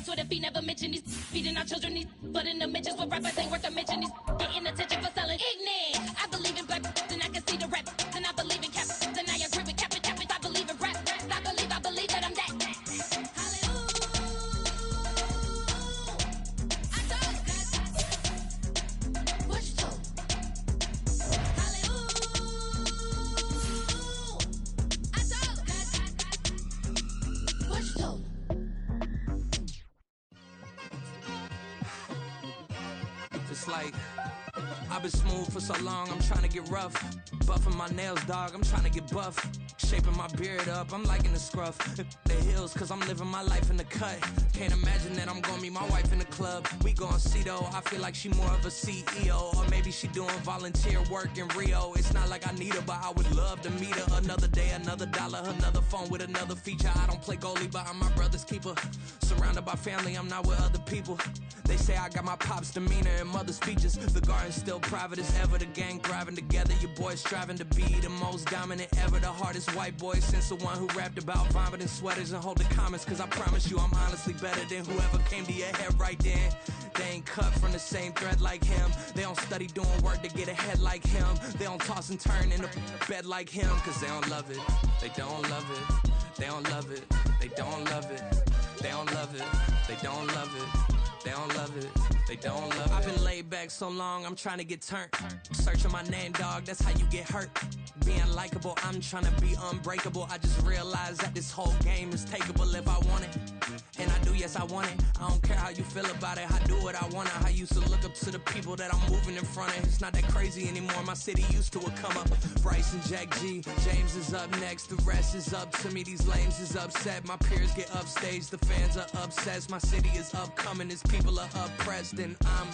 parts with if he never mentioned these feeding our children these, but in the mentions with rappers ain't worth a mention. These getting attention for selling ignorant. I believe in black, and I can see the rap, and I believe in cap, and I agree with cap. I believe in rap, I believe that I'm that. It's like, I've been smooth for so long, I'm trying to get rough. Buffing my nails, dog, I'm trying to get buff. Shaping my beard up, I'm liking the scruff. The hills, cause I'm living my life in the cut. Can't imagine that I'm gonna meet my wife in the club. We gon' see though, I feel like she more of a CEO. Or maybe she doing volunteer work in Rio. It's not like I need her, but I would love to meet her. Another day, another dollar, another phone with another feature. I don't play goalie, but I'm my brother's keeper. Surrounded by family, I'm not with other people. They say I got my pop's demeanor and mother's features. The garden's still private as ever, the gang thriving together. Your boys striving to be the most dominant ever. The hardest white boy since the one who rapped about vomiting sweaters and holding comments. Cause I promise you I'm honestly better than whoever came to your head right then. They ain't cut from the same thread like him. They don't study doing work to get ahead like him. They don't toss and turn in the bed like him. Cause they don't love it, they don't love it. They don't love it, they don't love it. They don't love it, they don't love it. They don't love it, they don't love it. I've been laid back so long, I'm trying to get turned. Searching my name, dog, that's how you get hurt. Being likable, I'm trying to be unbreakable. I just realized that this whole game is takeable if I want it. And I do, yes, I want it. I don't care how you feel about it, I do what I want it. I used to look up to the people that I'm moving in front of. It's not that crazy anymore, my city used to a come up. Bryce and Jack G, James is up next. The rest is up to me, these lames is upset. My peers get upstage, the fans are obsessed. My city is upcoming, its people are oppressed. And I'm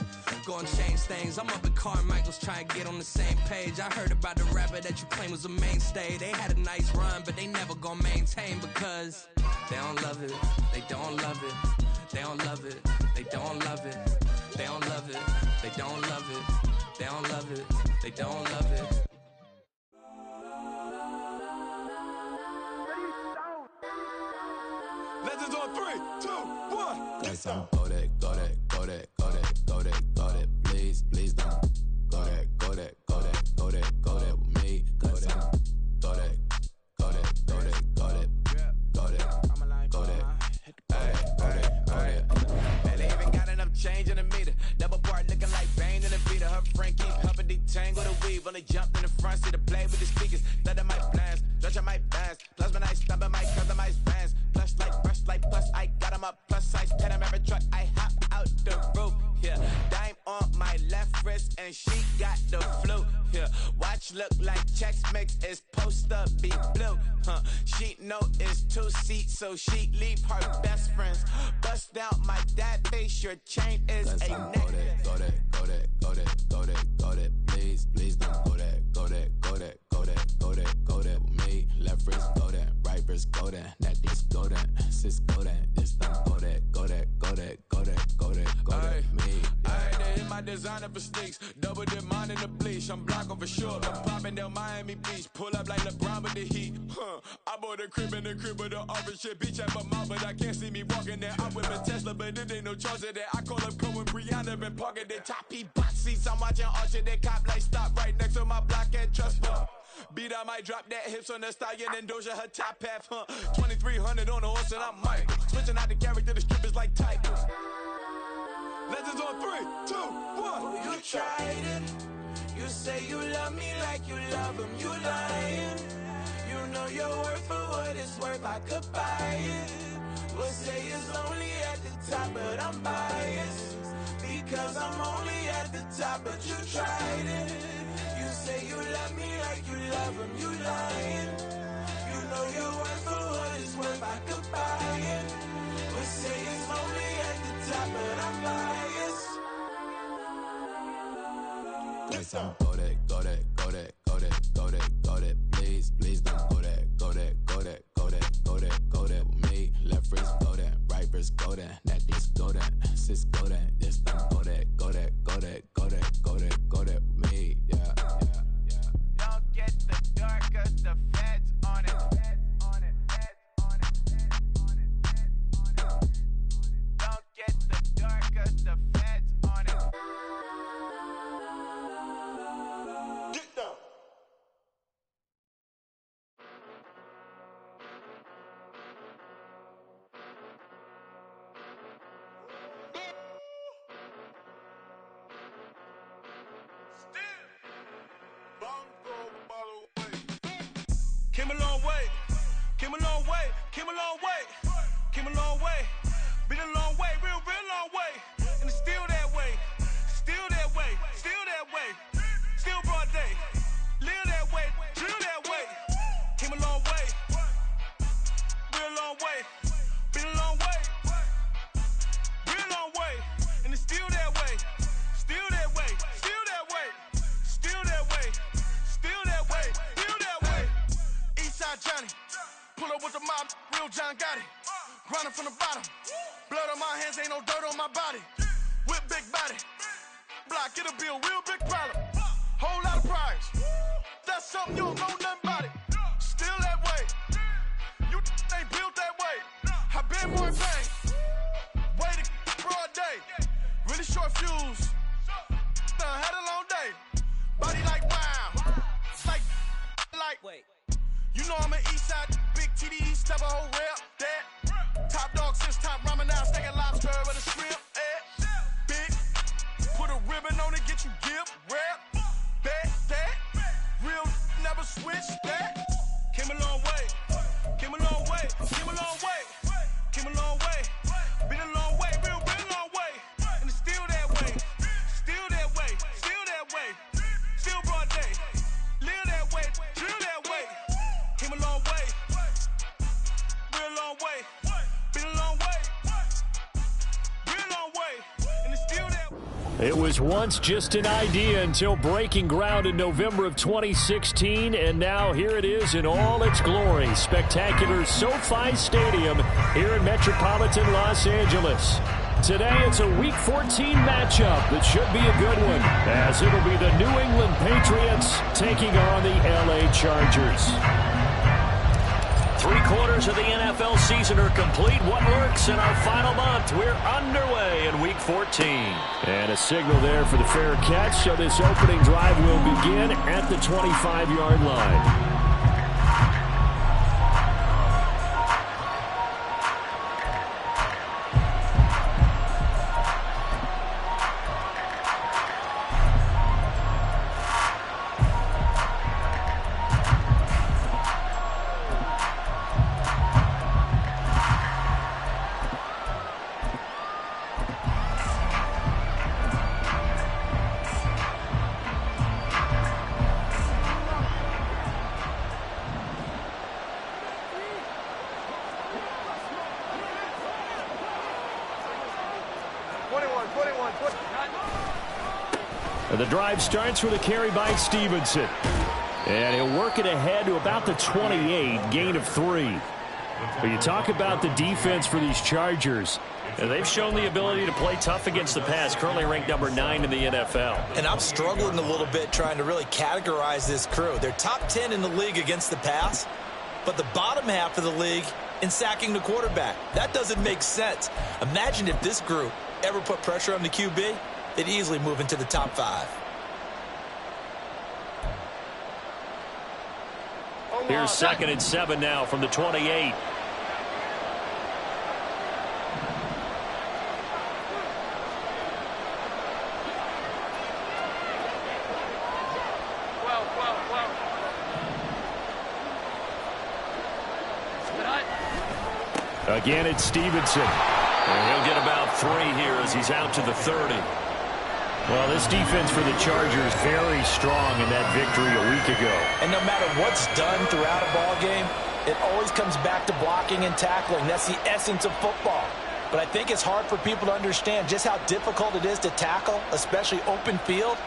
gonna change things. I'm up at Carmichael's trying to get on the same page. I heard about the rapper that you claim was a mainstay. They had a nice run, but they never gonna maintain because they don't love it, they don't love it, they don't love it, they don't love it, they don't love it, they don't love it, they don't love it, they don't love it. Legends on 3, 2, 1. Let's go. Go that, go that, go that, go that, go that, go that. Please, please don't. Go that, go that, go that, go that, go that with me. Go that, go that, go that, go that, go that, go that, go that. Man, they even got enough change in the meter. Double part looking like Bane in the beater. Her friend keep helping detangle the weave. Only jumped in the front seat to play with the speakers. Let them might blast, stretch I might pass. Plus when I stop it, might customize fans. Plush like brush like plus I got them up plus size. Pet them every truck I hop out the roof. Yeah, dime on my left wrist and she got the flu. Yeah, watch look like Chex Mix is supposed to be blue. She know it's 2 seats, so she leave her best friends. Bust down my dad face, your chain is a necklace. Go that, go that, go that, go that, go that. Please, please don't go that, go that, go that, go that, go that, go that with me. Left wrist go that, right wrist go that, necklace go that, sis go that, this don't go that, go that, go that, go that, go that, go that, me. I had to hit my designer for sneaks, double dip mine in the bleach. I'm blocking for sure, I'm popping down Miami Beach, pull up like LeBron with the heat. I bought a crib in the crib with the orange shit, beach at my mouth, but I can't see me walking there. I'm with a Tesla, but it ain't no charge of that. I call up Cohen, Brianna, been parking the top box seats. I'm watching Archer, they cop like stop right next to my block and trust fund. Beat, I might drop that hips on the stallion and Doja her top half, 2300 on the horse and I'm Mike. Switching out the character, the strippers like Tigers. Legends on 3, 2, 1. You tried it. You say you love me like you love him. You lying. You know your worth for what it's worth. I could buy it. We'll say it's only at the top, but I'm biased because I'm only at the top. But you tried it. You say you love me like you love him. You lying. You know your worth for what it's worth. I could buy it. We'll say it's only at the top, but I'm biased. Let's go that, go that, go that, go that, go that, go that. Please, please don't go that, go that, go that, go that, go that, go that with me. Left wrist go that, right wrist go that, necklace go that, sis go that, this don't go that, go that, go that, go that, go that, go that with me. Yeah, yeah, yeah. Don't get the dark 'cause the feds on it. Feds on it, feds on it, feds on it, feds on it. Don't way, came a long way, came a long way. Been a long way, real long way. And it's still that way, still that way, still that way. Still broad day, live that way, drill that way. Came a long way, real long way. Been a long way, real long way. And it's still that way, still that way, still that way. Still that way, still that way, still that way. Eastside Johnny, pull up with the mob, real John Gotti. Grinding from the bottom, blood on my hands, ain't no dirt on my body. Whip big body, block, it'll be a real big problem. Whole lot of priors, that's something you don't know nothing about it. Still that way, you ain't built that way. I been more in pain, way to broad day. Really short fuse, had a long day. Body like wow, like, wait. You know I'm an east side, big TDE, step a whole rep, that. Top dog since top ramen now, steak lobster with a shrimp, big, put a ribbon on it, get you give, rep, that. Real, never switch, that. Came a long way, came a long way, came a long way, came a long way. Been a long way, real long way. And it's still that way, still that way, still that way. Still broad day, live that way, drill that way. Came a long way, real long way. Been a long way, real long way. And it's still that way. It was once just an idea until breaking ground in November of 2016, and now here it is in all its glory. Spectacular SoFi Stadium here in metropolitan Los Angeles. Today it's a Week 14 matchup that should be a good one, as it'll be the New England Patriots taking on the LA Chargers. 3/4 of the NFL season are complete. What lurks in our final month? We're underway in Week 14. And a signal there for the fair catch, so this opening drive will begin at the 25-yard line. The drive starts with a carry by Stevenson. And he'll work it ahead to about the 28, gain of 3. But you talk about the defense for these Chargers. And they've shown the ability to play tough against the pass, currently ranked number 9 in the NFL. And I'm struggling a little bit trying to really categorize this crew. They're top 10 in the league against the pass, but the bottom half of the league in sacking the quarterback. That doesn't make sense. Imagine if this group ever put pressure on the QB, they'd easily move into the top 5. Here's 2nd and 7 now from the 28. Again, it's Stevenson. And he'll get about 3 here as he's out to the 30. Well, this defense for the Chargers very strong in that victory a week ago. And no matter what's done throughout a ball game, it always comes back to blocking and tackling. That's the essence of football. But I think it's hard for people to understand just how difficult it is to tackle, especially open field.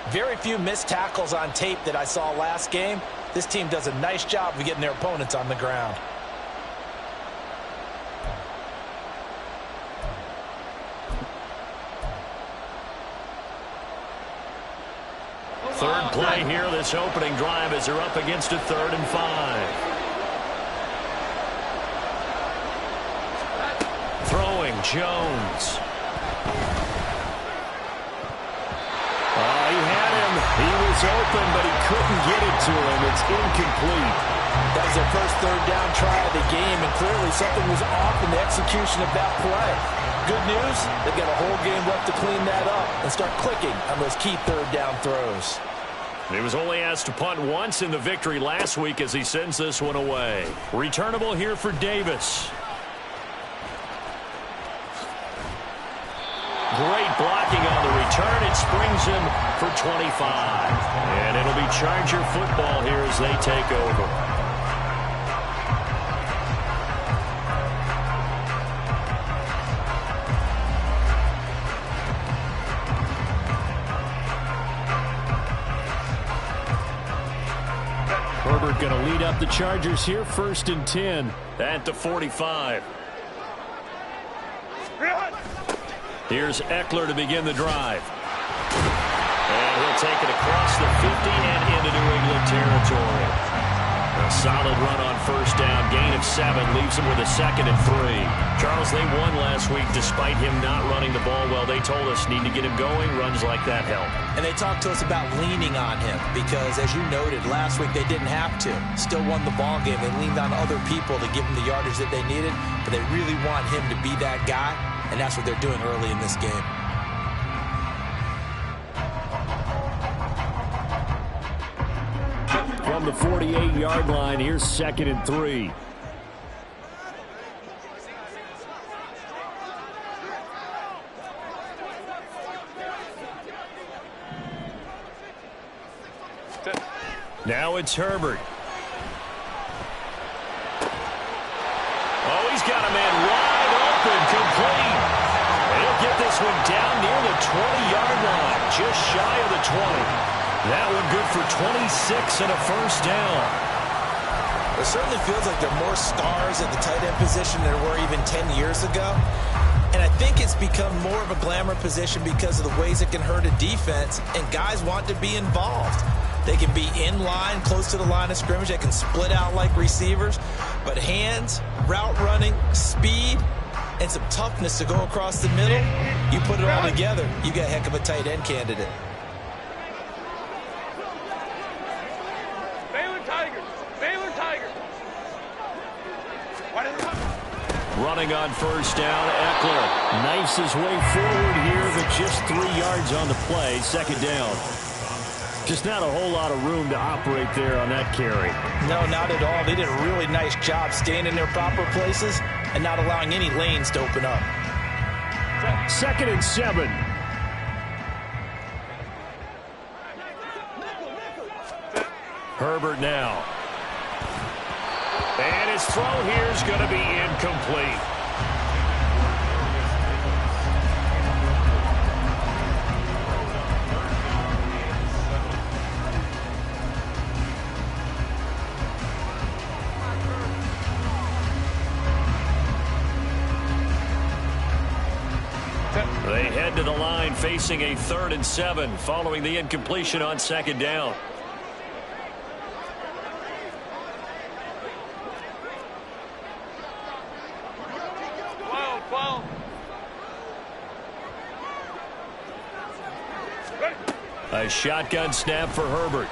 Very few missed tackles on tape that I saw last game. This team does a nice job of getting their opponents on the ground. Third play here, this opening drive, as they're up against a 3rd and 5. Throwing, Jones. He had him. He was open, but he couldn't get it to him. It's incomplete. That was their first 3rd down try of the game, and clearly something was off in the execution of that play. Good news, they've got a whole game left to clean that up and start clicking on those key 3rd down throws. He was only asked to punt once in the victory last week as he sends this one away. Returnable here for Davis. Great blocking on the return. It springs him for 25. And it'll be Charger football here as they take over. Herbert going to lead up the Chargers here, 1st and 10 at the 45. Here's Eckler to begin the drive. And he'll take it across the 50 and into New England territory. A solid run on 1st down, gain of 7, leaves him with a 2nd and 3. Charles, they won last week despite him not running the ball well. They told us need to get him going. Runs like that help. And they talked to us about leaning on him because, as you noted, last week they didn't have to. Still won the ball game. They leaned on other people to give him the yardage that they needed, but they really want him to be that guy, and that's what they're doing early in this game. From the 48-yard line, here's 2nd and 3. Now it's Herbert. Oh, he's got a man wide open, complete. And he'll get this one down near the 20-yard line, just shy of the 20. That one good for 26 and a 1st down. It certainly feels like there are more stars at the tight end position than there were even 10 years ago. And I think it's become more of a glamour position because of the ways it can hurt a defense, and guys want to be involved. They can be in line, close to the line of scrimmage. They can split out like receivers. But hands, route running, speed, and some toughness to go across the middle, you put it all together, you got a heck of a tight end candidate. Running on 1st down, Eckler knifes his way forward here, but just 3 yards on the play, 2nd down. Just not a whole lot of room to operate there on that carry. No, not at all. They did a really nice job staying in their proper places and not allowing any lanes to open up. 2nd and 7. Herbert now. And his throw here is going to be incomplete. They head to the line facing a 3rd and 7 following the incompletion on 2nd down. A shotgun snap for Herbert.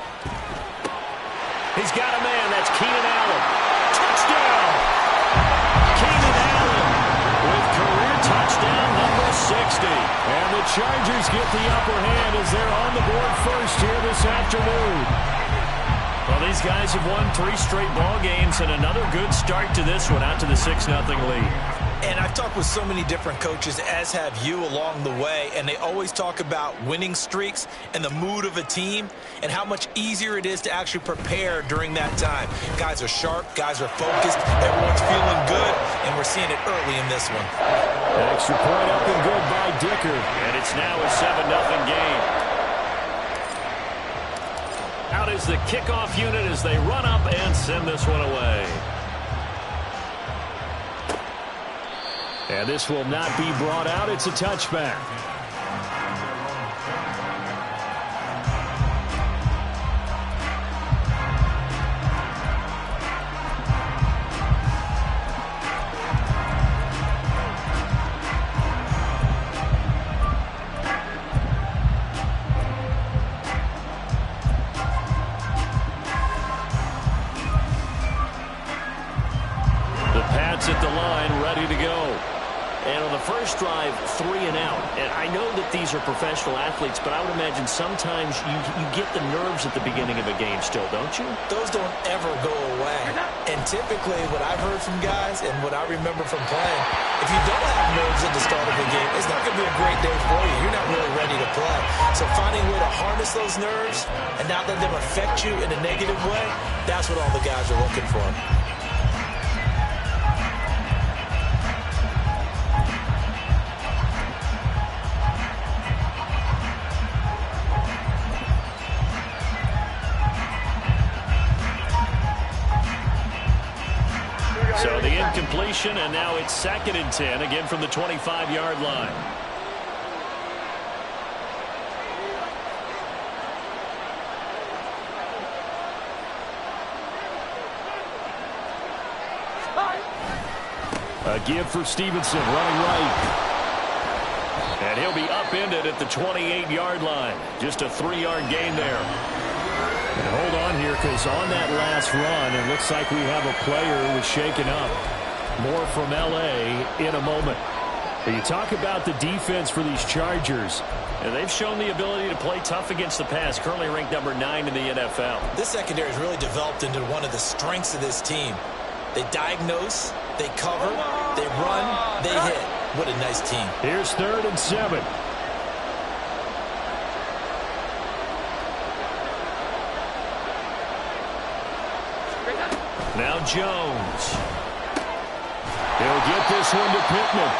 He's got a man. That's Keenan Allen. Touchdown! Keenan Allen with career touchdown number 60. And the Chargers get the upper hand as they're on the board first here this afternoon. Well, these guys have won 3 straight ball games and another good start to this one, out to the 6-0 lead. And I've talked with so many different coaches, as have you, along the way, and they always talk about winning streaks and the mood of a team and how much easier it is to actually prepare during that time. Guys are sharp, guys are focused, everyone's feeling good, and we're seeing it early in this one. Extra point up and good by Dicker, and it's now a 7-0 game. Out is the kickoff unit as they run up and send this one away. And this will not be brought out. It's a touchback. The Pats at the line, ready to go. And on the first drive, 3 and out. And I know that these are professional athletes, but I would imagine sometimes you get the nerves at the beginning of a game still, don't you? Those don't ever go away. And typically what I've heard from guys and what I remember from playing, if you don't have nerves at the start of a game, it's not going to be a great day for you. You're not really ready to play. So finding a way to harness those nerves and not let them affect you in a negative way, that's what all the guys are looking for. So the incompletion, and now it's 2nd and 10, again from the 25-yard line. A give for Stevenson, running right. And he'll be upended at the 28-yard line. Just a 3-yard gain there. And hold on here, because on that last run, it looks like we have a player who was shaken up. More from L.A. in a moment. But you talk about the defense for these Chargers, and they've shown the ability to play tough against the pass, currently ranked number 9 in the NFL. This secondary has really developed into one of the strengths of this team. They diagnose, they cover, they run, they hit. What a nice team. Here's 3rd and 7. Now Jones. He'll get this one to Pittman.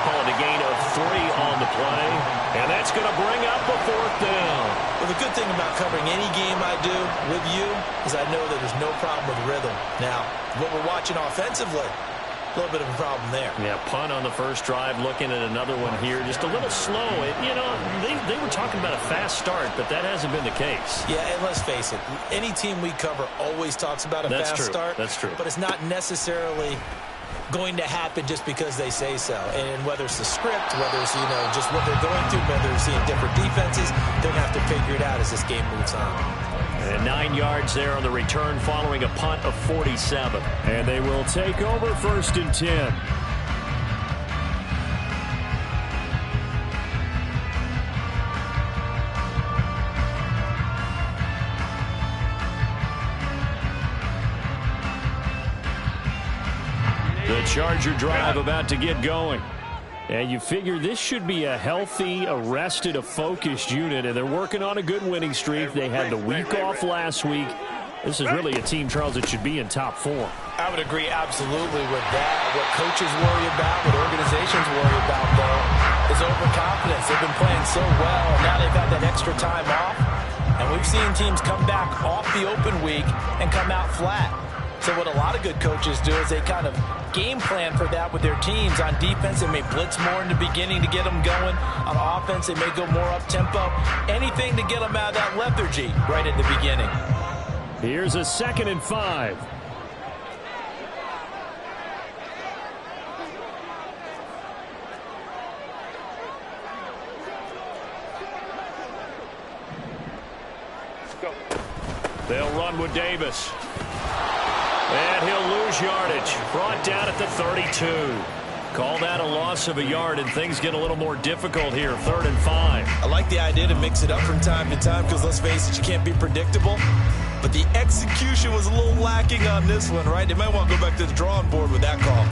Calling a gain of 3 on the play. And that's going to bring up a 4th down. Well, the good thing about covering any game I do with you is I know that there's no problem with rhythm. Now, what we're watching offensively, a little bit of a problem there. Yeah, punt on the first drive, looking at another one here. Just a little slow. They were talking about a fast start, but that hasn't been the case. Yeah, and let's face it, any team we cover always talks about a fast start. That's true. But it's not necessarily going to happen just because they say so. And whether it's the script, whether it's, just what they're going through, whether they're seeing different defenses, they're going to have to figure it out as this game moves on. And 9 yards there on the return following a punt of 47. And they will take over 1st and 10. The Charger drive about to get going. And you figure this should be a healthy, a rested, a focused unit, and they're working on a good winning streak. They had the week off last week. This is really a team, Charles, that should be in top 4. I would agree absolutely with that. What coaches worry about, what organizations worry about, though, is overconfidence. They've been playing so well, and now they've had that extra time off. And we've seen teams come back off the open week and come out flat. So what a lot of good coaches do is they kind of game plan for that with their teams. On defense, they may blitz more in the beginning to get them going. On offense, they may go more up-tempo. Anything to get them out of that lethargy right at the beginning. Here's a 2nd and 5. They'll run with Davis. And he'll lose yardage. Brought down at the 32. Call that a loss of a yard, and things get a little more difficult here. 3rd and 5. I like the idea to mix it up from time to time because, let's face it, you can't be predictable. But the execution was a little lacking on this one, right? They might want to go back to the drawing board with that call.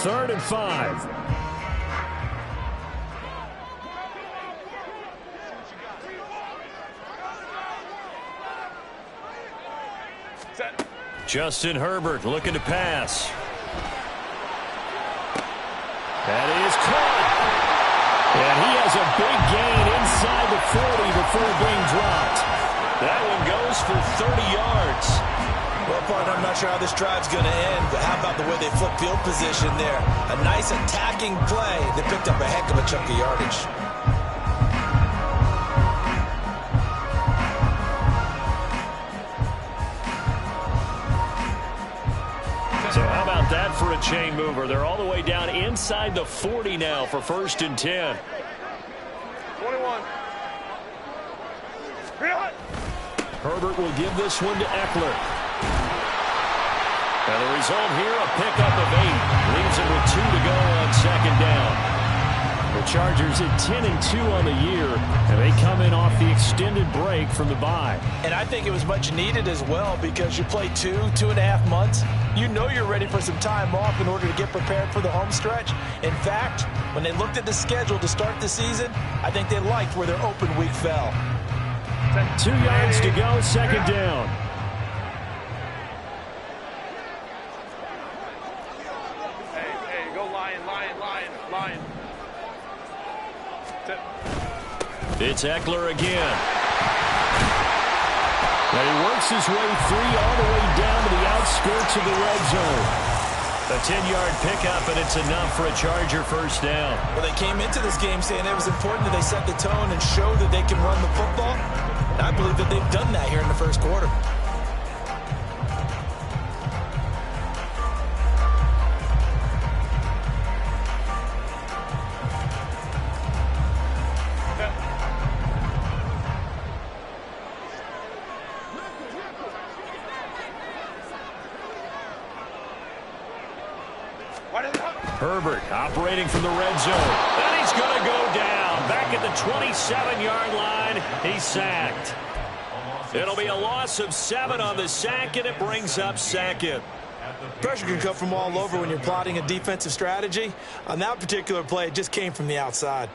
Third and 5. Justin Herbert looking to pass. That is caught. And he has a big gain inside the 40 before being dropped. That one goes for 30 yards. Well, partner, I'm not sure how this drive's going to end, but how about the way they flip field position there? A nice attacking play. They picked up a heck of a chunk of yardage. So how about that for a chain mover? They're all the way down inside the 40 now for 1st and 10. 21. Herbert will give this one to Eckler. And the result here, a pickup of 8. Leaves him with 2 to go on 2nd down. The Chargers at 10-2 on the year, and they come in off the extended break from the bye. And I think it was much needed as well because you play 2.5 months. You know you're ready for some time off in order to get prepared for the home stretch. In fact, when they looked at the schedule to start the season, I think they liked where their open week fell. 2 yards to go, 2nd down. Hey, go Lion. It's Eckler again. And he works his way free all the way down to the outskirts of the red zone. A 10-yard pickup, and it's enough for a Charger 1st down. Well, they came into this game saying it was important that they set the tone and show that they can run the football. And I believe that they've done that here in the 1st quarter. Herbert operating from the red zone. And he's going to go down. Back at the 27-yard line. He's sacked. It'll be a loss of 7 on the sack, and it brings up 2nd. Pressure can come from all over when you're plotting a defensive strategy. On that particular play, it just came from the outside.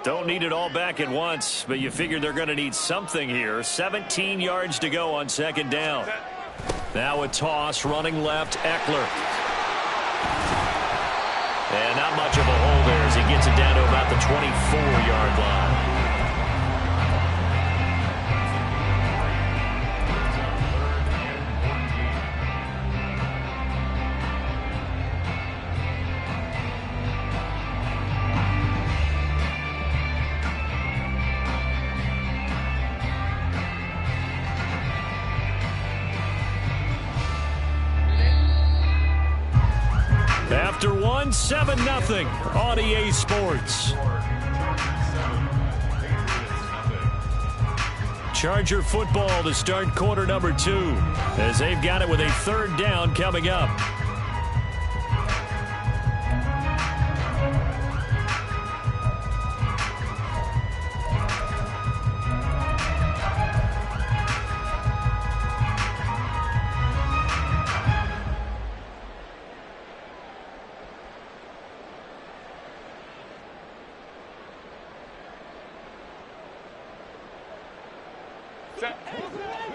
Don't need it all back at once, but you figure they're going to need something here. 17 yards to go on 2nd down. Now a toss, running left, Eckler. And not much of a hole there as he gets it down to about the 24-yard line. After 1, 7-0 on EA Sports. Charger football to start quarter number 2 as they've got it with a 3rd down coming up.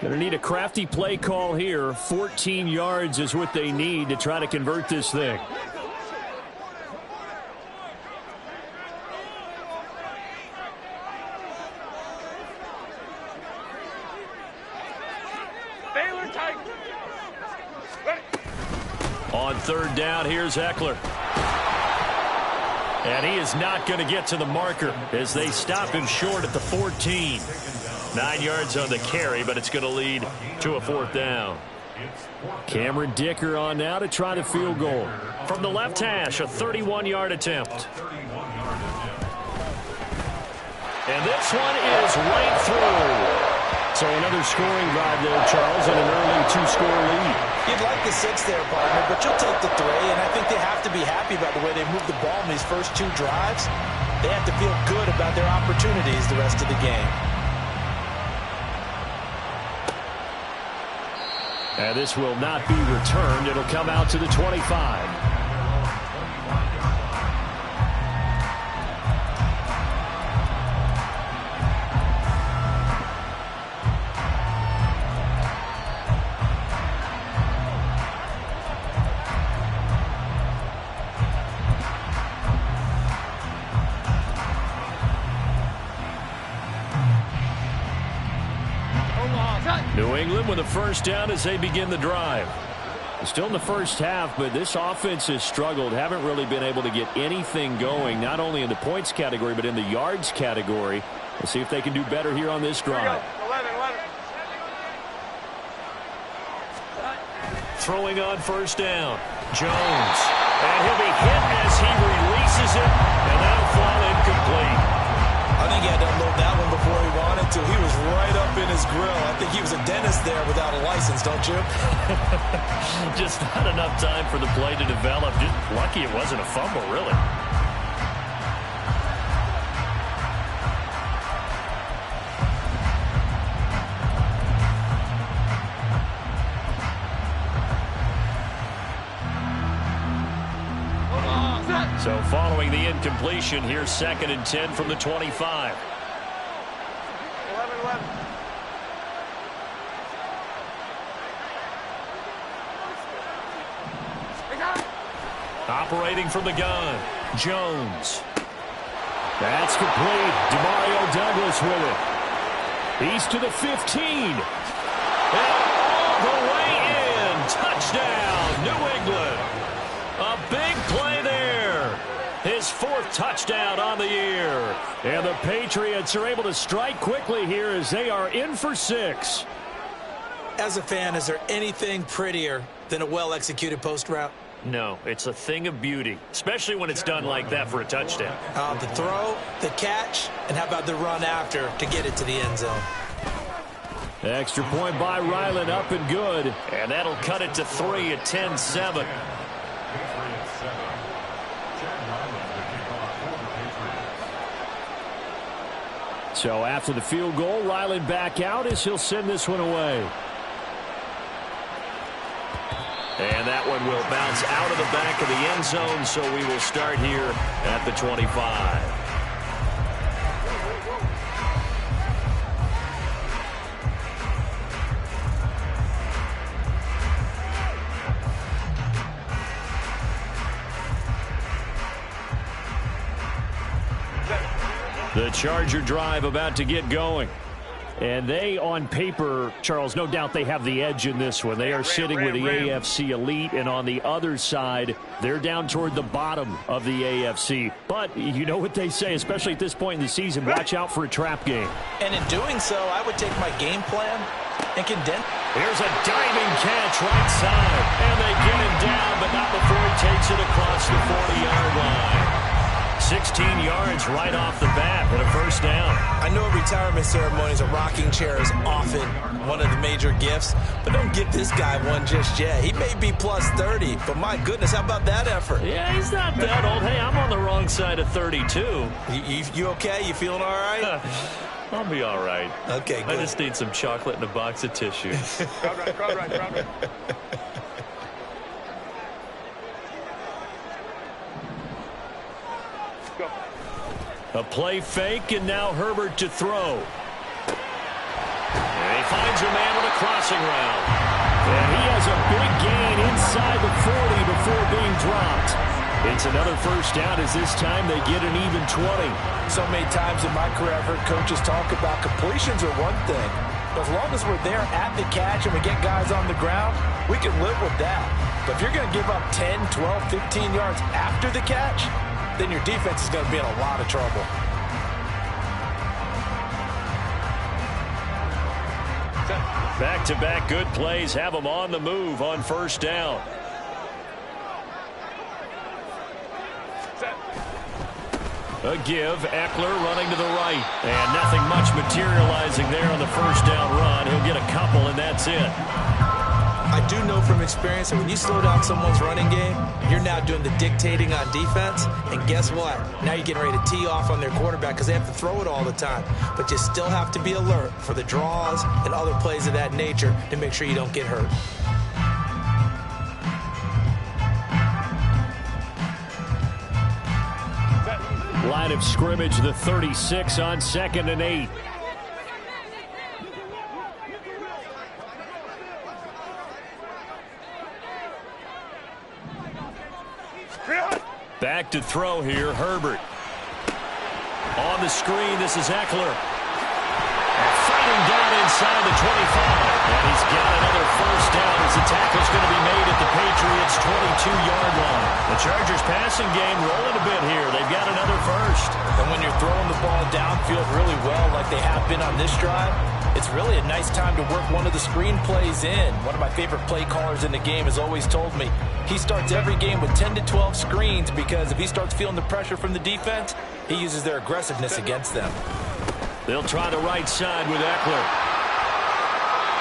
Going to need a crafty play call here. 14 yards is what they need to try to convert this thing. On 3rd down, here's Eckler. And he is not going to get to the marker as they stop him short at the 14. 9 yards on the carry, but it's going to lead to a 4th down. Cameron Dicker on now to try the field goal. From the left hash, a 31-yard attempt. And this one is right through. So another scoring drive there, Charles, and an early 2-score lead. You'd like the 6 there, partner, but you'll take the 3, and I think they have to be happy about the way they moved the ball in these first 2 drives. They have to feel good about their opportunities the rest of the game. And this will not be returned. It'll come out to the 25. New England with a 1st down as they begin the drive. Still in the first half, but this offense has struggled. Haven't really been able to get anything going, not only in the points category, but in the yards category. Let's see if they can do better here on this drive. 11. Throwing on first down. Jones. And he'll be hit as he releases it, and that'll fall incomplete. I think he had to unload that one before he wanted to. He was right up in his grill. I think he was a dentist there without a license, don't you? Just not enough time for the play to develop. Just lucky it wasn't a fumble, really. So following the incompletion, here's 2nd and 10 from the 25. 11. Operating from the gun, Jones. That's complete. Demario Douglas with it. He's to the 15. And all the way in. Touchdown, New England. A big play there. His 4th touchdown on the year. And the Patriots are able to strike quickly here as they are in for 6. As a fan, is there anything prettier than a well-executed post route? No, it's a thing of beauty, especially when it's done like that for a touchdown. The throw, the catch, and how about the run after to get it to the end zone? Extra point by Ryland, up and good. And that'll cut it to 3 at 10-7. So after the field goal, Ryland back out as he'll send this one away. And that one will bounce out of the back of the end zone, so we will start here at the 25. The Charger drive about to get going. And they, on paper, Charles, no doubt they have the edge in this one. They are sitting with the AFC elite, and on the other side, they're down toward the bottom of the AFC. But you know what they say, especially at this point in the season, watch out for a trap game. And in doing so, I would take my game plan and condense. Here's a diving catch right side, and they get him down, but not before he takes it across the 40-yard line. 16 yards right off the bat and a first down. I know at retirement ceremonies a rocking chair is often one of the major gifts, but don't give this guy one just yet. He may be plus 30, but my goodness, how about that effort? Yeah, he's not that old. Hey, I'm on the wrong side of 32. You okay? You feeling all right? I'll be all right. Okay, good. I just need some chocolate and a box of tissues. Crowd right. A play fake, and now Herbert to throw. And he finds a man with a crossing route. And he has a big gain inside the 40 before being dropped. It's another first down as this time they get an even 20. So many times in my career I've heard coaches talk about completions are one thing. But as long as we're there at the catch and we get guys on the ground, we can live with that. But if you're going to give up 10, 12, 15 yards after the catch, then your defense is going to be in a lot of trouble. Back-to-back good plays have them on the move on first down. A give, Eckler running to the right. And nothing much materializing there on the first down run. He'll get a couple, and that's it. I do know from experience that when you slow down someone's running game, you're now doing the dictating on defense. And guess what? Now you're getting ready to tee off on their quarterback because they have to throw it all the time. But you still have to be alert for the draws and other plays of that nature to make sure you don't get hurt. Line of scrimmage, the 36 on 2nd and 8. Back to throw here, Herbert. On the screen, this is Eckler. Fighting down inside the 25. And he's got another first down as the tackle's going to be made at the Patriots' 22-yard line. The Chargers passing game rolling a bit here. They've got another first. And when you're throwing the ball downfield really well like they have been on this drive, it's really a nice time to work one of the screen plays in. One of my favorite play callers in the game has always told me he starts every game with 10 to 12 screens because if he starts feeling the pressure from the defense, he uses their aggressiveness against them. They'll try the right side with Eckler.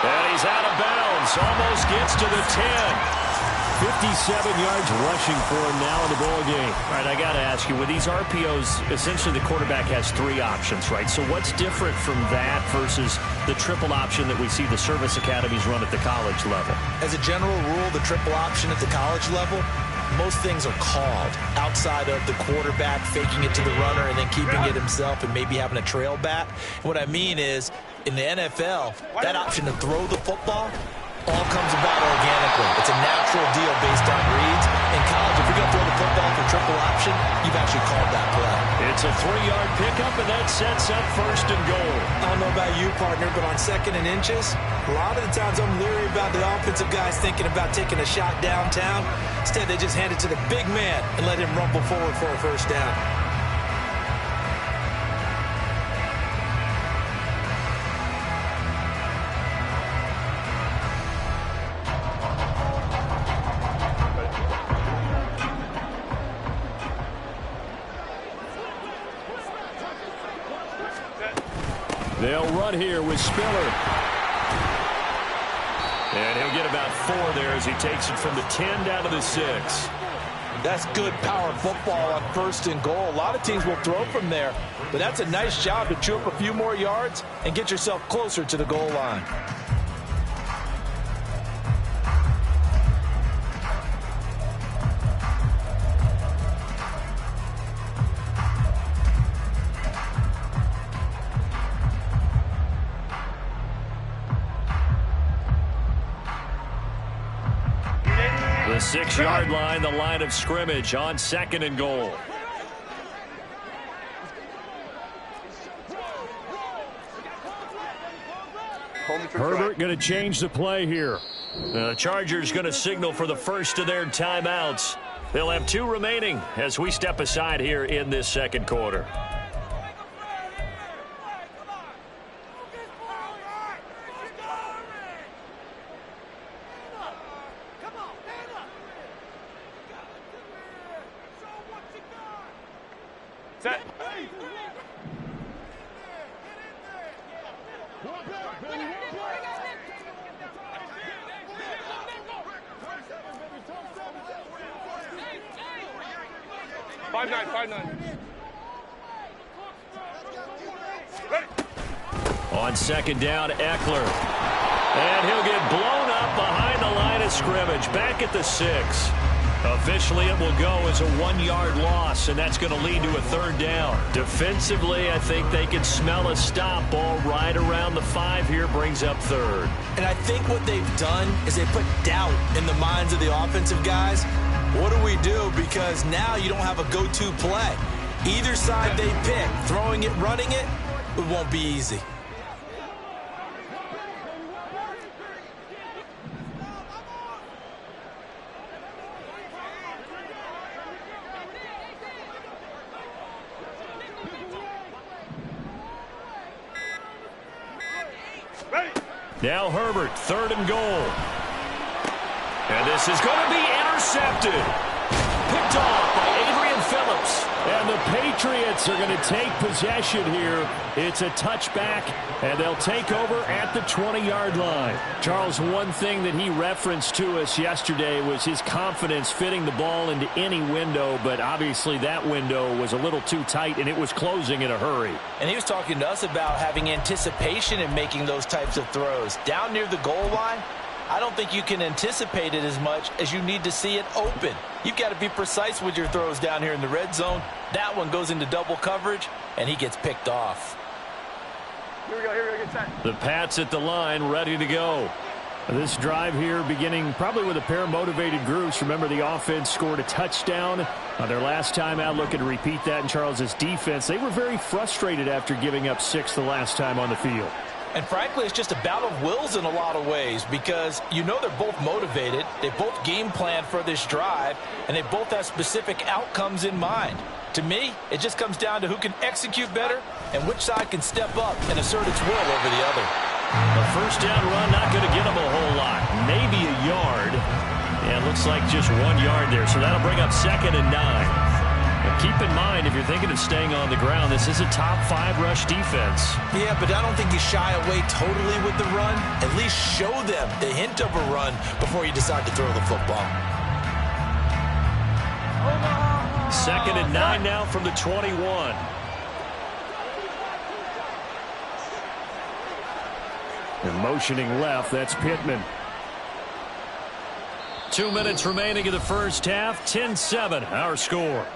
And he's out of bounds. Almost gets to the 10. 57 yards rushing for him now in the ball game. All right, I got to ask you, with these RPOs, essentially the quarterback has 3 options, right? So what's different from that versus the triple option that we see the service academies run at the college level? As a general rule, the triple option at the college level, most things are called outside of the quarterback faking it to the runner and then keeping it himself and maybe having a trail back. And what I mean is, in the NFL, that option to throw the football all comes about organically. It's a natural deal based on reads. In college, if you're going to throw the football for triple option, you've actually called that play. It's a 3-yard pickup, and that sets up first and goal. I don't know about you, partner, but on 2nd and inches, a lot of the times I'm leery about the offensive guys thinking about taking a shot downtown. Instead, they just hand it to the big man and let him rumble forward for a first down. They'll run here with Spiller. And he'll get about 4 there as he takes it from the 10 down to the 6. That's good power football on 1st and goal. A lot of teams will throw from there, but that's a nice job to chew up a few more yards and get yourself closer to the goal line. The 6-yard line, the line of scrimmage on 2nd and goal. Herbert going to change the play here. The Chargers going to signal for the first of their timeouts. They'll have 2 remaining as we step aside here in this 2nd quarter. Set. 5-9. On 2nd down, Eckler. And he'll get blown up behind the line of scrimmage. Back at the 6. Officially, it will go as a 1-yard loss, and that's going to lead to a 3rd down. Defensively, I think they can smell a stop. Ball right around the 5 here brings up 3rd. And I think what they've done is they put doubt in the minds of the offensive guys. What do we do? Because now you don't have a go-to play. Either side they pick, throwing it, running it, it won't be easy. Now Herbert, 3rd and goal. And this is going to be intercepted. Picked off by Adrian Phillips. And the Patriots are going to take possession here. It's a touchback, and they'll take over at the 20-yard line. Charles, one thing that he referenced to us yesterday was his confidence fitting the ball into any window, but obviously that window was a little too tight, and it was closing in a hurry. And he was talking to us about having anticipation in making those types of throws. Down near the goal line, I don't think you can anticipate it as much as you need to see it open. You've got to be precise with your throws down here in the red zone. That one goes into double coverage, and he gets picked off. Here we go, get set. The Pats at the line, ready to go. This drive here beginning probably with a pair of motivated groups. Remember, the offense scored a touchdown on their last time out. Looking to repeat that in Charles's defense. They were very frustrated after giving up 6 the last time on the field. And frankly, it's just a battle of wills in a lot of ways because you know they're both motivated. They both game plan for this drive, and they both have specific outcomes in mind. To me, it just comes down to who can execute better and which side can step up and assert its will over the other. A first down run, not going to get them a whole lot. Maybe a yard. Yeah, it looks like just 1 yard there. So that'll bring up 2nd and 9. But keep in mind, if you're thinking of staying on the ground, this is a top 5 rush defense. Yeah, but I don't think you shy away totally with the run. At least show them the hint of a run before you decide to throw the football. 2nd and 9 now from the 21. And motioning left, that's Pittman. 2 minutes remaining in the first half. 10-7, our score.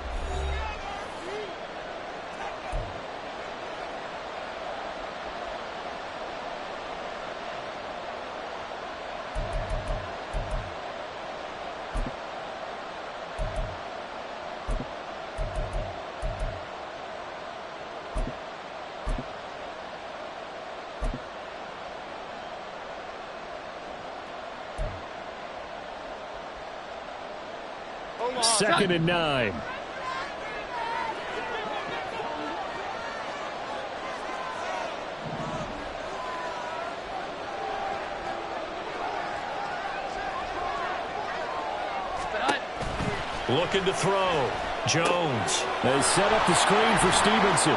Second and 9. Looking to throw. Jones. They set up the screen for Stevenson.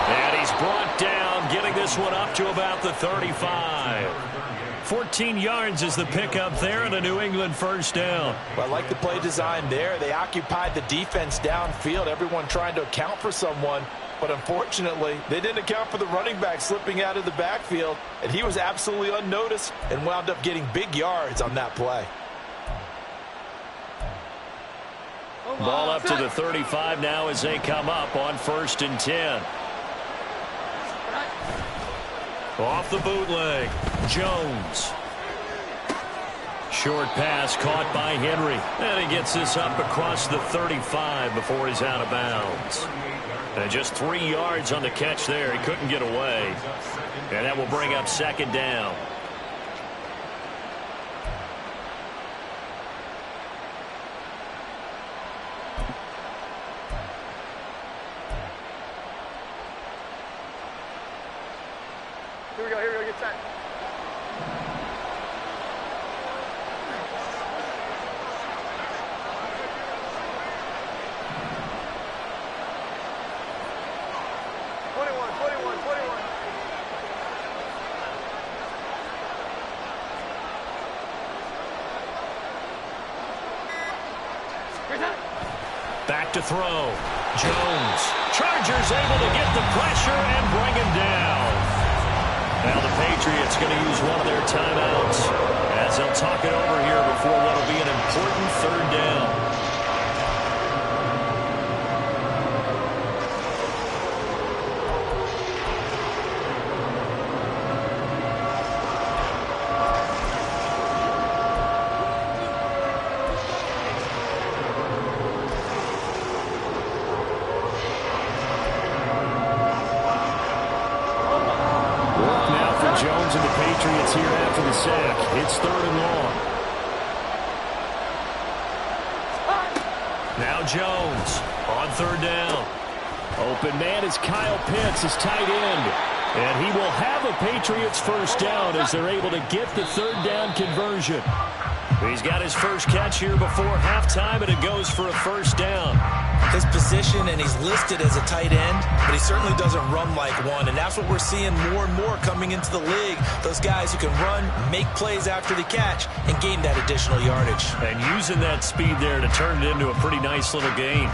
And he's brought down, getting this one up to about the 35. 14 yards is the pickup there and a New England first down. Well, I like the play design there. They occupied the defense downfield, everyone trying to account for someone. But unfortunately, they didn't account for the running back slipping out of the backfield. And he was absolutely unnoticed and wound up getting big yards on that play. Ball up to the 35 now as they come up on 1st and 10. Off the bootleg, Jones. Short pass caught by Henry. And he gets this up across the 35 before he's out of bounds. And just 3 yards on the catch there. He couldn't get away. And that will bring up 2nd down. Here we go, get set. Back to throw. Jones. Chargers able to get the pressure and bring him down. Now the Patriots going to use one of their timeouts as they'll talk it over here before what will be an important 3rd down. Jones and the Patriots here after the sack. It's 3rd and long. Now Jones on 3rd down. Open man is Kyle Pitts, his tight end. And he will have a Patriots first down as they're able to get the 3rd down conversion. He's got his first catch here before halftime, and it goes for a first down. His position, and he's listed as a tight end, but he certainly doesn't run like one, and that's what we're seeing more and more coming into the league. Those guys who can run, make plays after the catch, and gain that additional yardage. And using that speed there to turn it into a pretty nice little gain.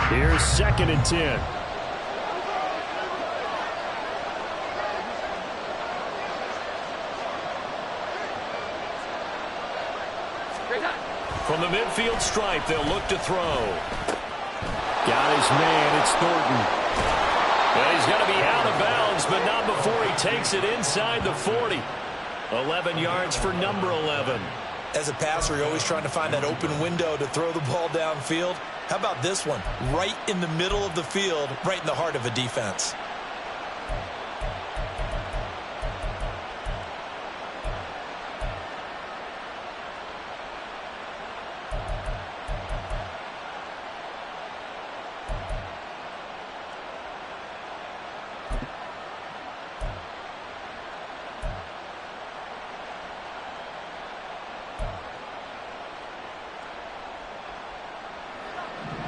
Here's 2nd and 10. From the midfield stripe, they'll look to throw. Got his man. It's Thornton. And he's going to be out of bounds, but not before he takes it inside the 40. 11 yards for number 11. As a passer, you're always trying to find that open window to throw the ball downfield. How about this one? Right in the middle of the field, right in the heart of a defense.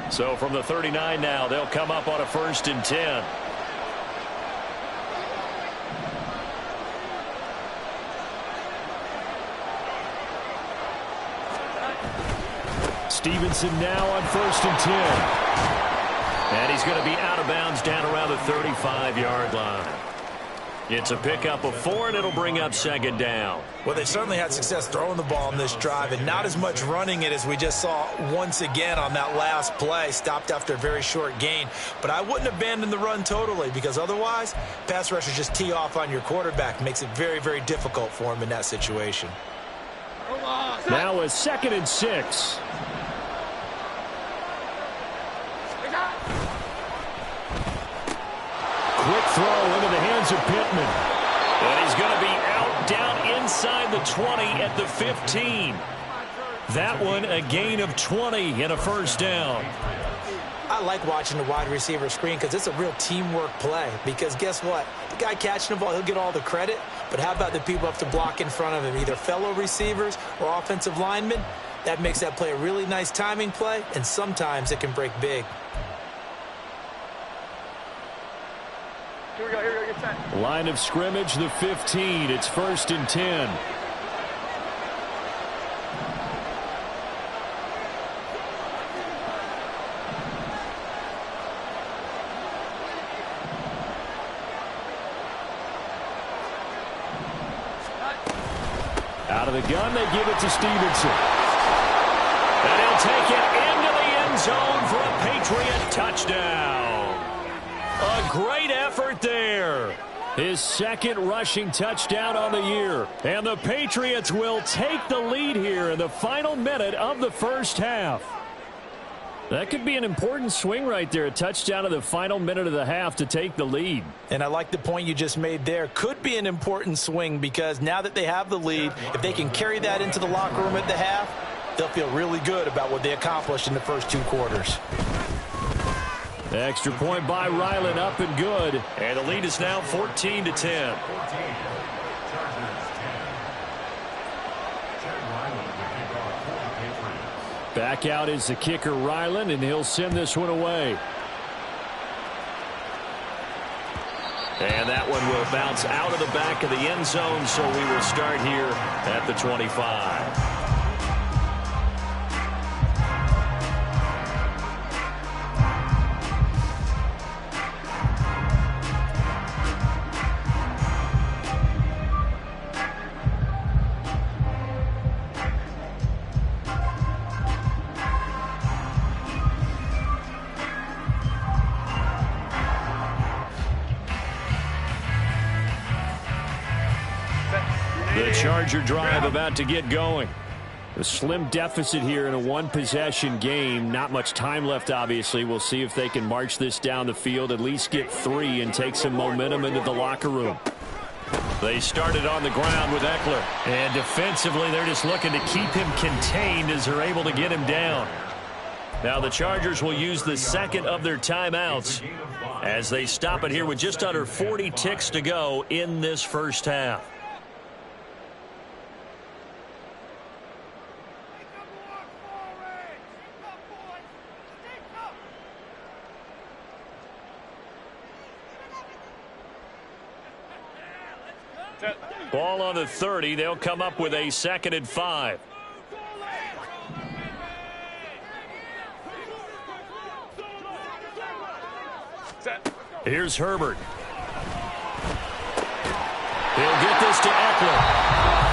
So from the 39 now, they'll come up on a 1st and 10. Stevenson now on 1st and 10. And he's going to be out of bounds down around the 35-yard line. It's a pickup of 4, and it'll bring up 2nd down. Well, they certainly had success throwing the ball in this drive, and not as much running it as we just saw once again on that last play. Stopped after a very short gain. But I wouldn't abandon the run totally, because otherwise, pass rushers just tee off on your quarterback. Makes it very, very difficult for him in that situation. Now a 2nd and 6. Quick throw into the hands of Pittman. And he's going to be out down inside the 20 at the 15. That one a gain of 20 and a 1st down. I like watching the wide receiver screen because it's a real teamwork play. Because guess what? The guy catching the ball, he'll get all the credit. But how about the people up to block in front of him, either fellow receivers or offensive linemen? That makes that play a really nice timing play, and sometimes it can break big. Here we go, get set. Line of scrimmage, the 15. It's 1st and 10. Out of the gun, they give it to Stevenson. And he'll take it into the end zone for a Patriot touchdown. A great effort there. His 2nd rushing touchdown on the year. And the Patriots will take the lead here in the final minute of the 1st half. That could be an important swing right there. A touchdown in the final minute of the half to take the lead. And I like the point you just made there. Could be an important swing because now that they have the lead, if they can carry that into the locker room at the half, they'll feel really good about what they accomplished in the first 2 quarters. Extra point by Ryland, up and good. And the lead is now 14-10. Back out is the kicker, Ryland, and he'll send this one away. And that one will bounce out of the back of the end zone, so we will start here at the 25. Charger drive about to get going. A slim deficit here in a 1-possession game. Not much time left, obviously. We'll see if they can march this down the field, at least get 3 and take some momentum into the locker room. They started on the ground with Eckler. And defensively, they're just looking to keep him contained as they're able to get him down. Now the Chargers will use the 2nd of their timeouts as they stop it here with just under 40 ticks to go in this 1st half. Ball on the 30. They'll come up with a 2nd and 5. Here's Herbert. He'll get this to Eckler.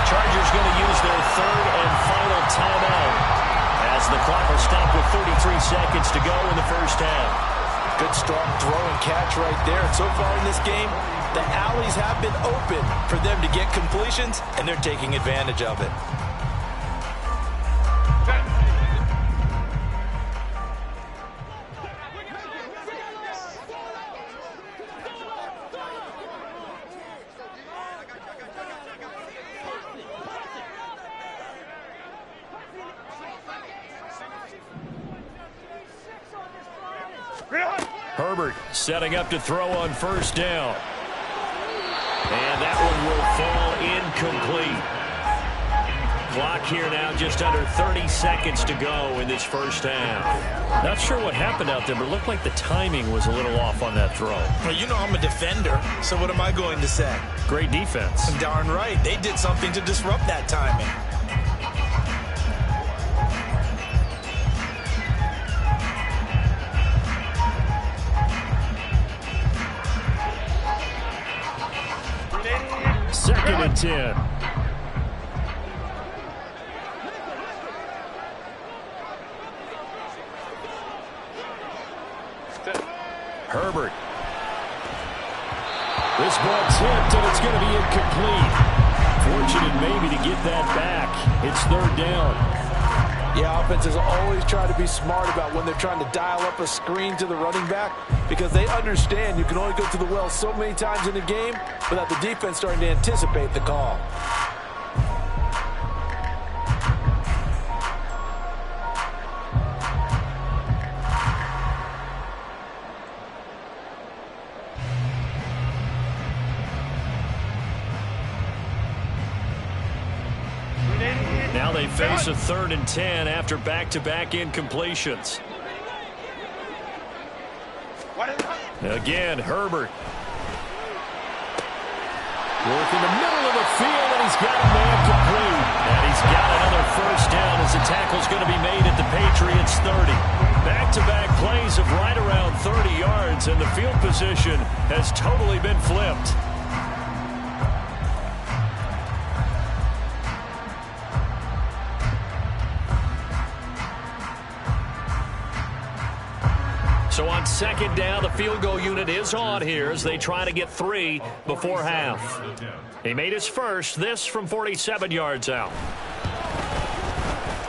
Chargers going to use their 3rd and final timeout as as the clock will stop with 33 seconds to go in the first half. Good strong throw and catch right there. And so far in this game, the alleys have been open for them to get completions, and they're taking advantage of it. Herbert setting up to throw on first down. And that one will fall incomplete. Clock here now just under 30 seconds to go in this first half. Not sure what happened out there, but it looked like the timing was a little off on that throw. Well, you know I'm a defender, so what am I going to say? Great defense. Darn right. They did something to disrupt that timing. Second and 10. Herbert. This ball tipped, and it's going to be incomplete. Fortunate maybe to get that back. It's third down. Yeah, offenses always try to be smart about when they're trying to dial up a screen to the running back, because they understand you can only go to the well so many times in a game without the defense starting to anticipate the call. Now they face a 3rd and 10 after back-to-back incompletions. Again, Herbert. Working the middle of the field, and he's got a man complete. And he's got another first down as the tackle's going to be made at the Patriots 30. Back-to-back plays of right around 30 yards, and the field position has totally been flipped. So on second down, the field goal unit is on here as they try to get 3 before half. He made his first, this from 47 yards out.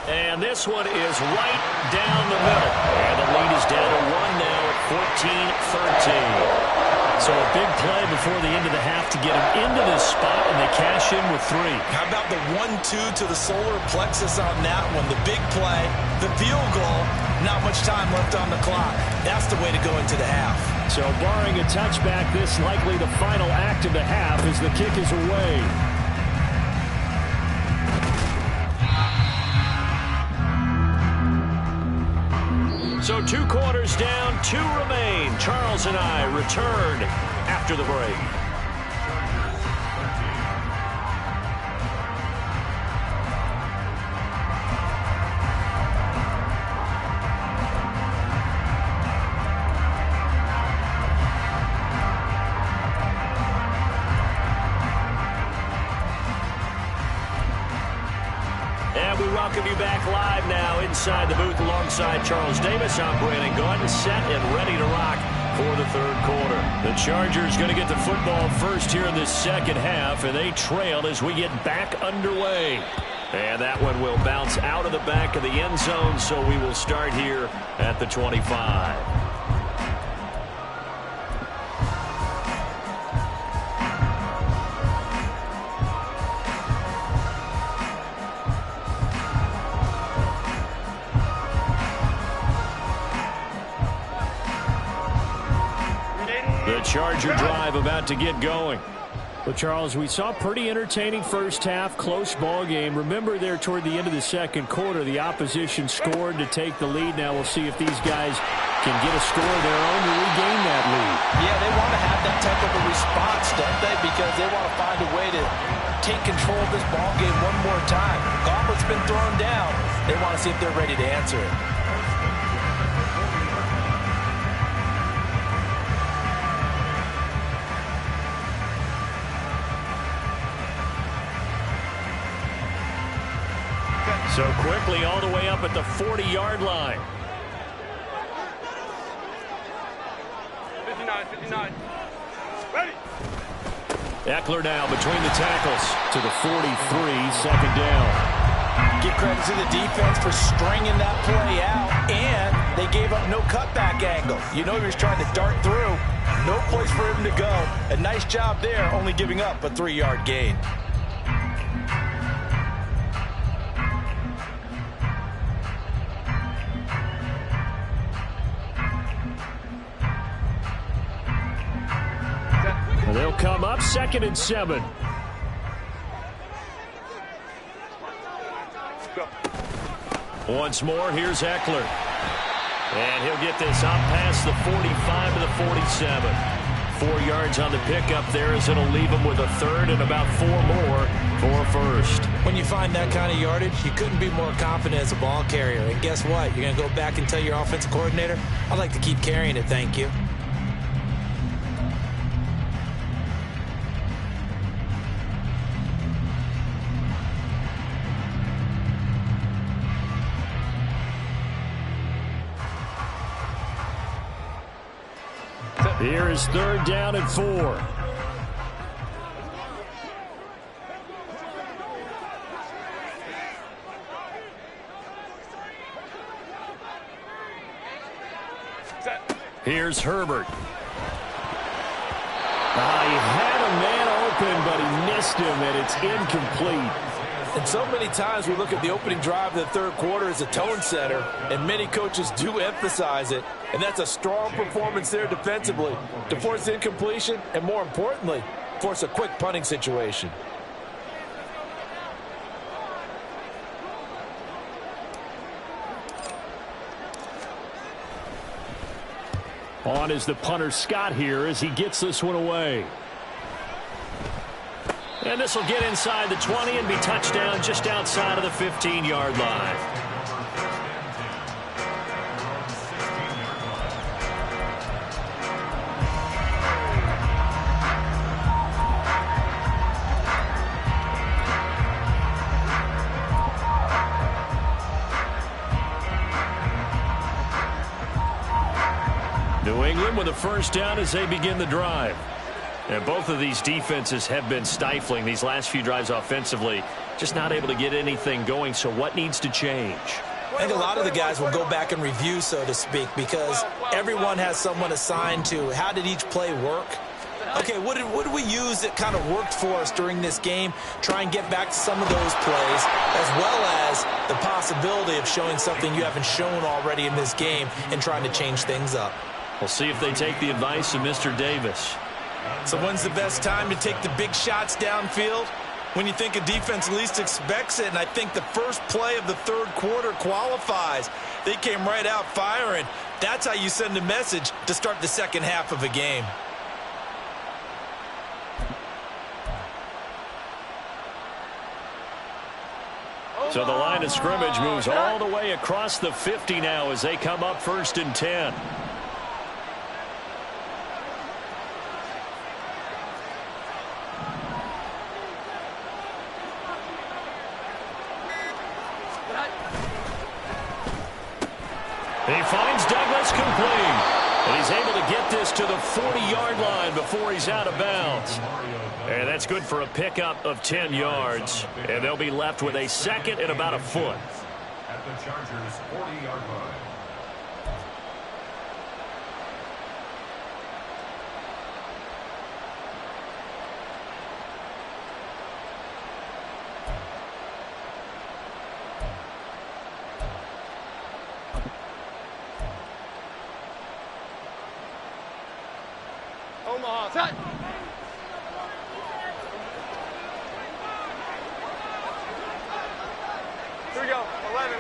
And this one is right down the middle. And the lead is down to 1 now at 14-13. So a big play before the end of the half to get him into this spot, and they cash in with 3. How about the 1-2 to the solar plexus on that one? The big play, the field goal, not much time left on the clock. That's the way to go into the half. So barring a touchback, this likely the final act of the half as the kick is away. So 2 quarters down, 2 remain. Charles and I return after the break. We welcome you back live now inside the booth alongside Charles Davis. I'm Brandon Gordon, set and ready to rock for the 3rd quarter. The Chargers going to get the football first here in this second half, and they trail as we get back underway. And that one will bounce out of the back of the end zone, so we will start here at the 25. Charger drive about to get going. Well, Charles, we saw pretty entertaining first half, close ball game. Remember there toward the end of the second quarter, the opposition scored to take the lead. Now we'll see if these guys can get a score of their own to regain that lead. Yeah, they want to have that type of a response, don't they? Because they want to find a way to take control of this ball game one more time. Gauntlet's been thrown down. They want to see if they're ready to answer it. So quickly all the way up at the 40-yard line. 59. Ready. Eckler now between the tackles to the 43, second down. Give credit to the defense for stringing that play out, and they gave up no cutback angle. You know he was trying to dart through. No place for him to go. A nice job there, only giving up a 3-yard gain. And they'll come up 2nd and 7. Once more, here's Eckler. And he'll get this up past the 45 to the 47. 4 yards on the pickup there as it'll leave him with a third and about 4 more for first. When you find that kind of yardage, you couldn't be more confident as a ball carrier. And guess what? You're going to go back and tell your offensive coordinator, I'd like to keep carrying it, thank you. Here is 3rd down and 4. Here's Herbert. He had a man open, but he missed him, and it's incomplete. And so many times we look at the opening drive of the third quarter as a tone setter, and many coaches do emphasize it. And that's a strong performance there defensively to force incompletion and, more importantly, force a quick punting situation. On is the punter Scott here as he gets this one away. And this will get inside the 20 and be touchdown just outside of the 15-yard line. New England with a first down as they begin the drive. And both of these defenses have been stifling these last few drives offensively. Just not able to get anything going. So what needs to change? I think a lot of the guys will go back and review, so to speak, because everyone has someone assigned to how did each play work. Okay, what did we use that kind of worked for us during this game? Try and get back to some of those plays, as well as the possibility of showing something you haven't shown already in this game and trying to change things up. We'll see if they take the advice of Mr. Davis. So when's the best time to take the big shots downfield? When you think a defense least expects it, and I think the first play of the third quarter qualifies. They came right out firing. That's how you send a message to start the second half of a game. So the line of scrimmage moves all the way across the 50 now as they come up 1st and 10. He finds Douglas complete. And he's able to get this to the 40-yard line before he's out of bounds. And that's good for a pickup of 10 yards. And they'll be left with a 2nd and about a foot. At the Chargers' 40-yard line. Omaha, set. Here we go, 11.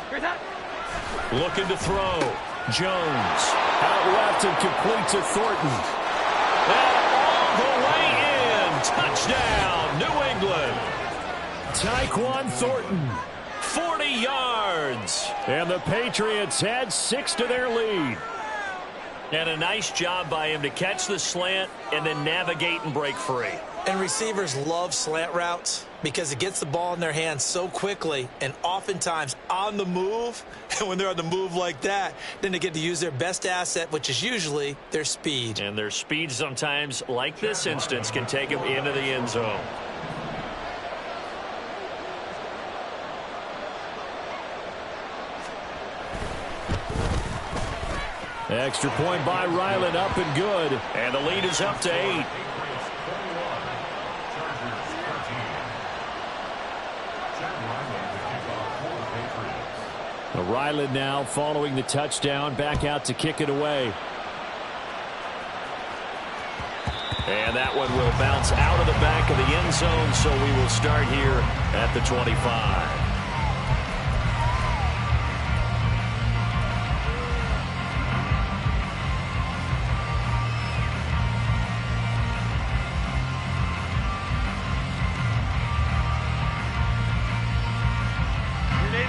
Here's that. Looking to throw. Jones out left and complete to Thornton. And all the way in. Touchdown, New England. Tyquan Thornton, 40 yards. And the Patriots add 6 to their lead. And a nice job by him to catch the slant and then navigate and break free. And receivers love slant routes because it gets the ball in their hands so quickly and oftentimes on the move. And when they're on the move like that, then they get to use their best asset, which is usually their speed. And their speed sometimes, like this instance, can take them into the end zone. Extra point by Ryland, up and good. And the lead is up to 8. Ryland now following the touchdown, back out to kick it away. And that one will bounce out of the back of the end zone, so we will start here at the 25.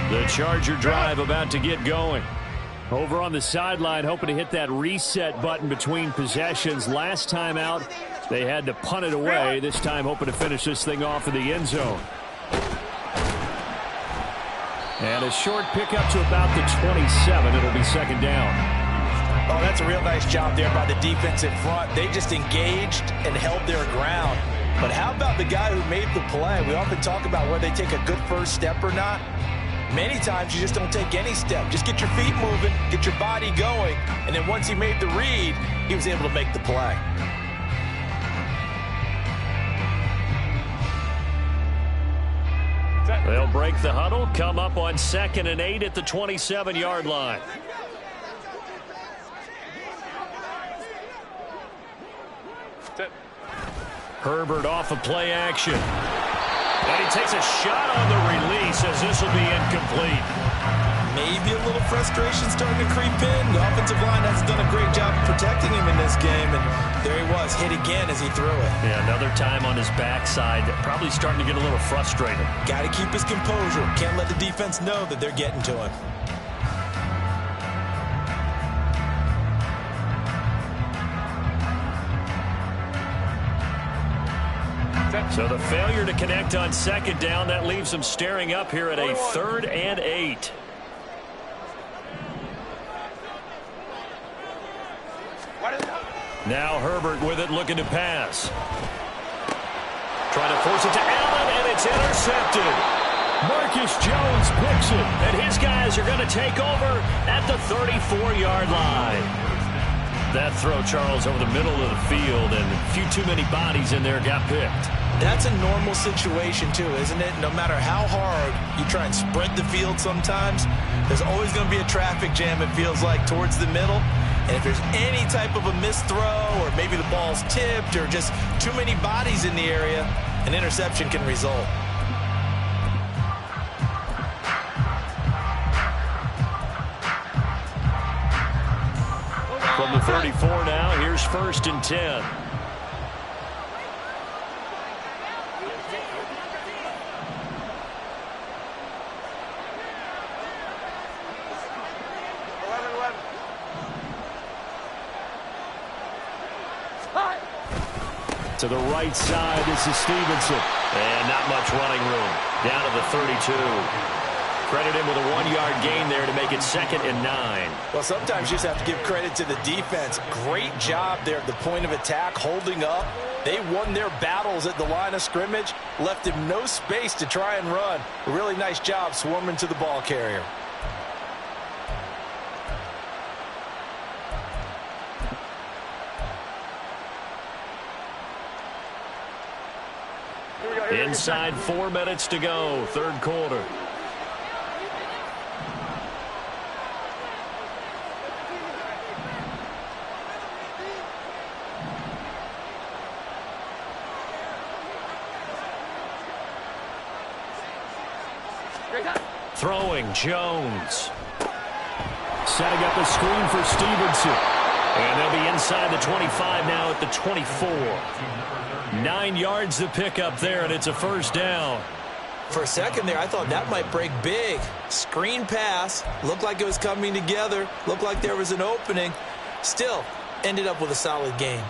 The Charger drive about to get going. Over on the sideline, hoping to hit that reset button between possessions. Last time out, they had to punt it away. This time, hoping to finish this thing off in the end zone. And a short pickup to about the 27. It'll be second down. Oh, that's a real nice job there by the defense in front. They just engaged and held their ground. But how about the guy who made the play? We often talk about whether they take a good first step or not. Many times you just don't take any step. Just get your feet moving, get your body going, and then once he made the read, he was able to make the play. They'll break the huddle, come up on 2nd and 8 at the 27-yard line. Herbert off of play action. And he takes a shot on the release as this will be incomplete. Maybe a little frustration starting to creep in. The offensive line has done a great job protecting him in this game, and there he was, hit again as he threw it. Yeah, another time on his backside, probably starting to get a little frustrated. Got to keep his composure. Can't let the defense know that they're getting to him. So the failure to connect on 2nd down, that leaves them staring up here at a 3rd and 8. Now Herbert with it, looking to pass. Trying to force it to Allen, and it's intercepted. Marcus Jones picks it, and his guys are going to take over at the 34-yard line. That throw, Charles, over the middle of the field, and a few too many bodies in there got picked. That's a normal situation, too, isn't it? No matter how hard you try and spread the field sometimes, there's always going to be a traffic jam, it feels like, towards the middle. And if there's any type of a missed throw, or maybe the ball's tipped, or just too many bodies in the area, an interception can result. From the 34 now, here's 1st and 10. To the right side, this is Stevenson. And not much running room. Down to the 32. Credit him with a 1-yard gain there to make it 2nd and 9. Well, sometimes you just have to give credit to the defense. Great job there at the point of attack, holding up. They won their battles at the line of scrimmage, left him no space to try and run. A really nice job swarming to the ball carrier. Inside 4 minutes to go, 3rd quarter. Throwing, Jones. Setting up a screen for Stevenson. And they'll be inside the 25 now at the 24. 9 yards to pick up there, and it's a 1st down. For a second there, I thought that might break big. Screen pass. Looked like it was coming together. Looked like there was an opening. Still, ended up with a solid game.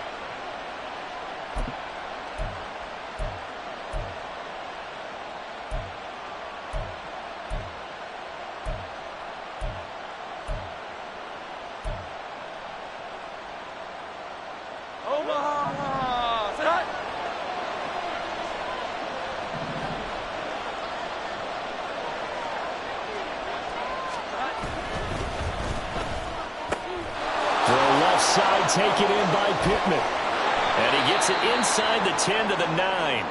Side taken in by Pittman. And he gets it inside the 10 to the 9.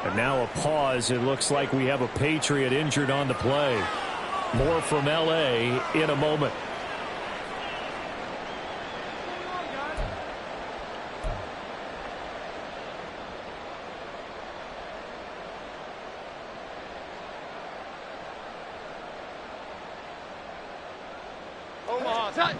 And now a pause. It looks like we have a Patriot injured on the play. More from LA in a moment. Omaha, set.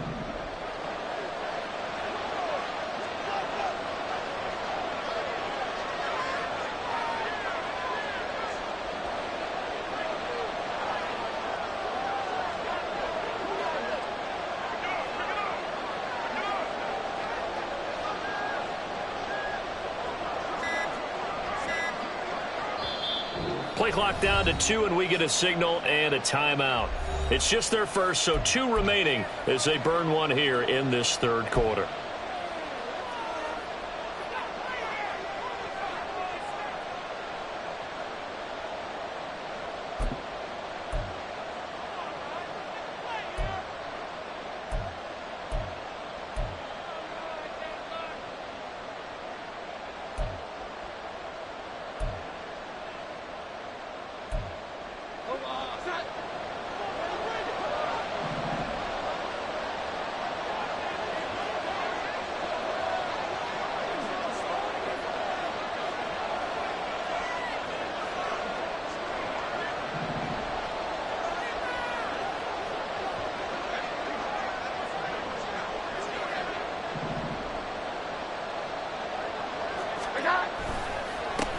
Play clock down to 2, and we get a signal and a timeout. It's just their first, so 2 remaining as they burn one here in this third quarter.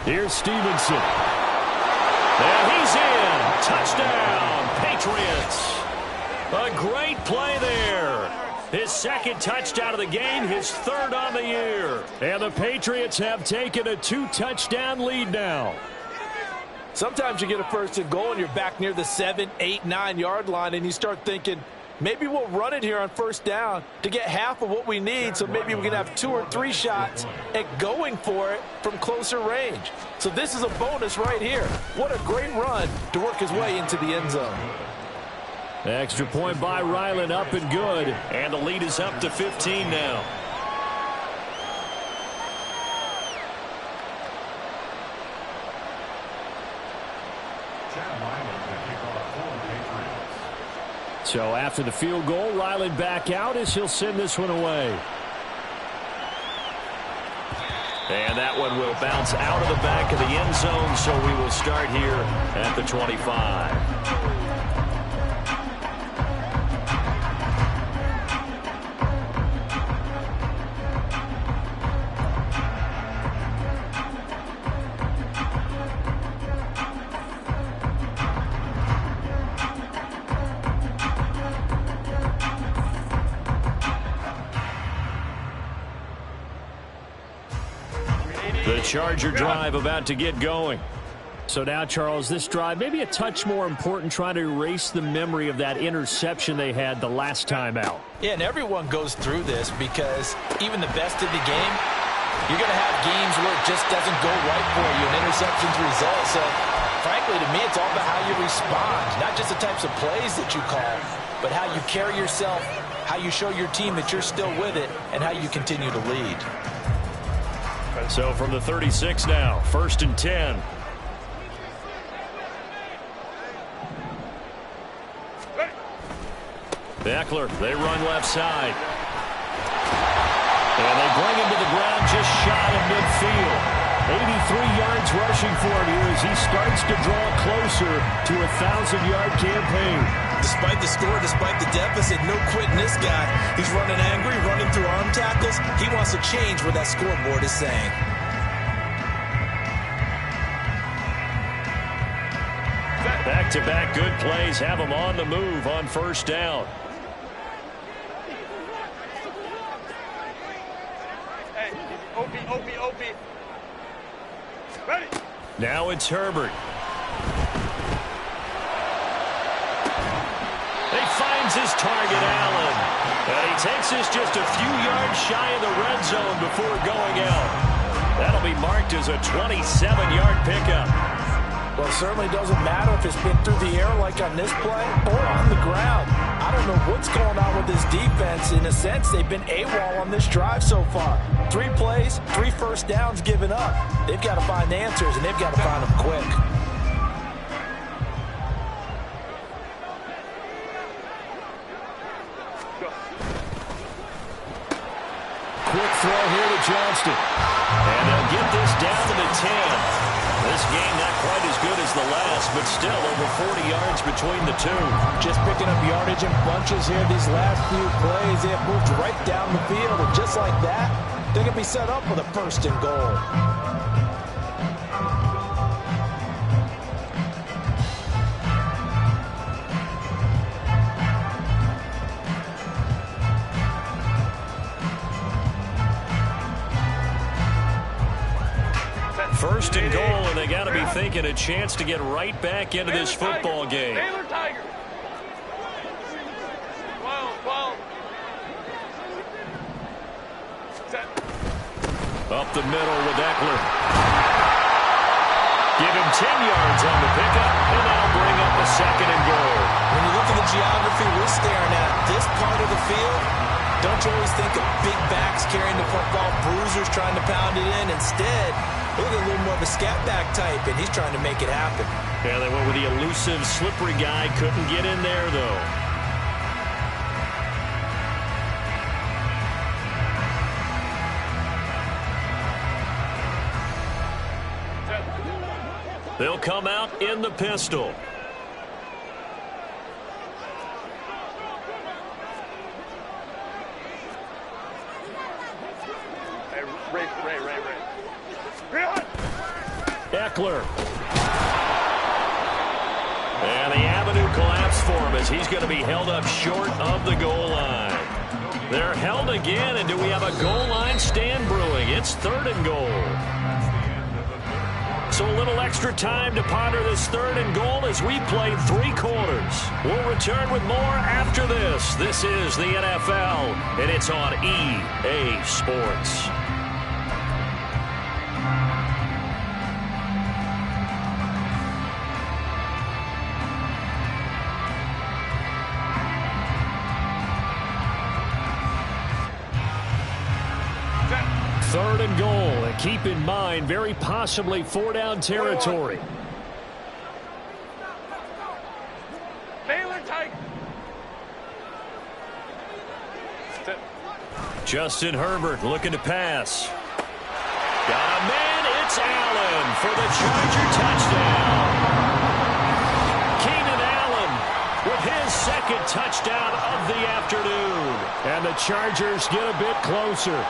Here's Stevenson. And he's in. Touchdown, Patriots. A great play there. His second touchdown of the game, his third on the year. And the Patriots have taken a 2-touchdown lead now. Sometimes you get a first and goal and you're back near the 7, 8, 9-yard line, and you start thinking, maybe we'll run it here on first down to get half of what we need, so maybe we can have 2 or 3 shots at going for it from closer range. So this is a bonus right here. What a great run to work his way into the end zone. Extra point by Ryland, up and good. And the lead is up to 15 now. So after the field goal, Ryland back out as he'll send this one away. And that one will bounce out of the back of the end zone, so we will start here at the 25. The Charger drive about to get going. So now, Charles, this drive maybe a touch more important, trying to erase the memory of that interception they had the last time out. Yeah, and everyone goes through this because even the best in the game, you're going to have games where it just doesn't go right for you, and interceptions result. So, frankly, to me, it's all about how you respond, not just the types of plays that you call, but how you carry yourself, how you show your team that you're still with it, and how you continue to lead. So from the 36 now, 1st and 10. Eckler, they run left side. And they bring him to the ground just shy of midfield. 83 yards rushing for him here as he starts to draw closer to a 1,000-yard campaign. Despite the score, despite the deficit, no quitting this guy. He's running angry, running through arm tackles. He wants to change what that scoreboard is saying. Back-to-back good plays have him on the move on first down. OP. Ready. Now it's Herbert. He finds his target, Allen. And he takes this just a few yards shy of the red zone before going out. That'll be marked as a 27-yard pickup. Well, it certainly doesn't matter if it's been through the air like on this play or on the ground. I don't know what's going on with this defense. In a sense, they've been AWOL on this drive so far. 3 plays, 3 first downs given up. They've got to find answers, and they've got to find them quick. Quick throw here to Johnston. And they'll get this down to the 10. This game not quite as good as the last, but still over 40 yards between the two. Just picking up yardage in bunches here these last few plays. They have moved right down the field, and just like that, they're going to be set up with a 1st and goal. First and goal, and they got to be thinking a chance to get right back into this football game. Baylor Tiger. 12. Set. Up the middle with Eckler. Give him 10 yards on the pickup, and that'll bring up a 2nd and goal. When you look at the geography we're staring at, this part of the field, don't you always think of big backs carrying the football, bruisers trying to pound it in? Instead, look at a little more of a scat back type, and he's trying to make it happen. Yeah, they went with the elusive, slippery guy. Couldn't get in there, though. They'll come out in the pistol. Ray. Eckler. And the avenue collapsed for him as he's going to be held up short of the goal line. They're held again, and do we have a goal line stand brewing? It's 3rd and goal. So a little extra time to ponder this 3rd and goal as we played 3 quarters. We'll return with more after this. This is the NFL, and it's on EA Sports. Third and goal, and keep in mind, very possibly 4-down territory. Baylor Tiger. Justin Herbert looking to pass. Got a man, it's Allen for the Charger touchdown. Keenan Allen with his 2nd touchdown of the afternoon. And the Chargers get a bit closer.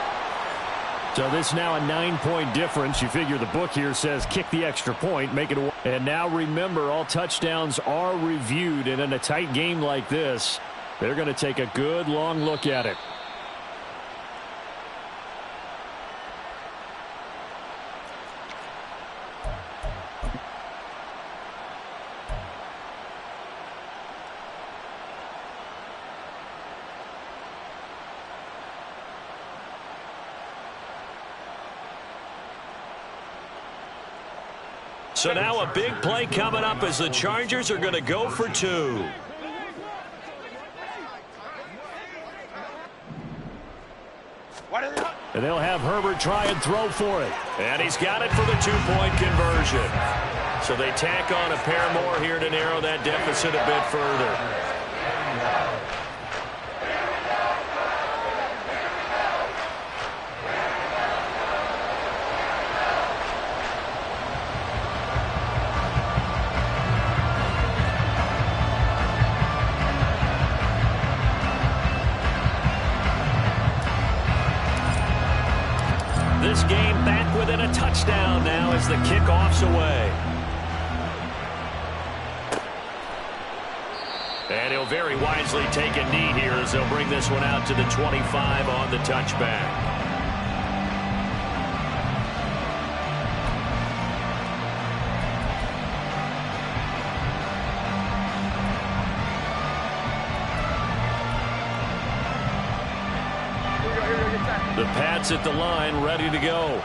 So this now a 9-point difference. You figure the book here says kick the extra point, make it a... And now remember, all touchdowns are reviewed, and in a tight game like this, they're going to take a good long look at it. So now a big play coming up as the Chargers are going to go for 2. And they'll have Herbert try and throw for it. And he's got it for the 2-point conversion. So they tack on a pair more here to narrow that deficit a bit further. This game back within a touchdown now as the kickoff's away. And he'll very wisely take a knee here as they'll bring this one out to the 25 on the touchback. The Pats at the line, ready to go.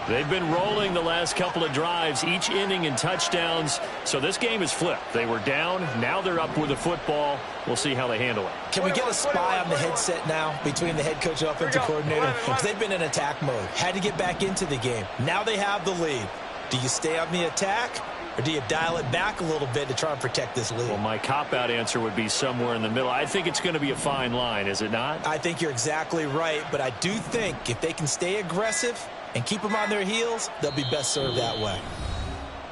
They've been rolling the last couple of drives, each inning in touchdowns. So this game is flipped. They were down. Now they're up with the football. We'll see how they handle it. Can we get a spy on the headset now between the head coach and offensive coordinator? Because they've been in attack mode. Had to get back into the game. Now they have the lead. Do you stay on the attack, or do you dial it back a little bit to try and protect this lead? Well, my cop-out answer would be somewhere in the middle. I think it's going to be a fine line, is it not? I think you're exactly right, but I do think if they can stay aggressive and keep them on their heels, they'll be best served that way.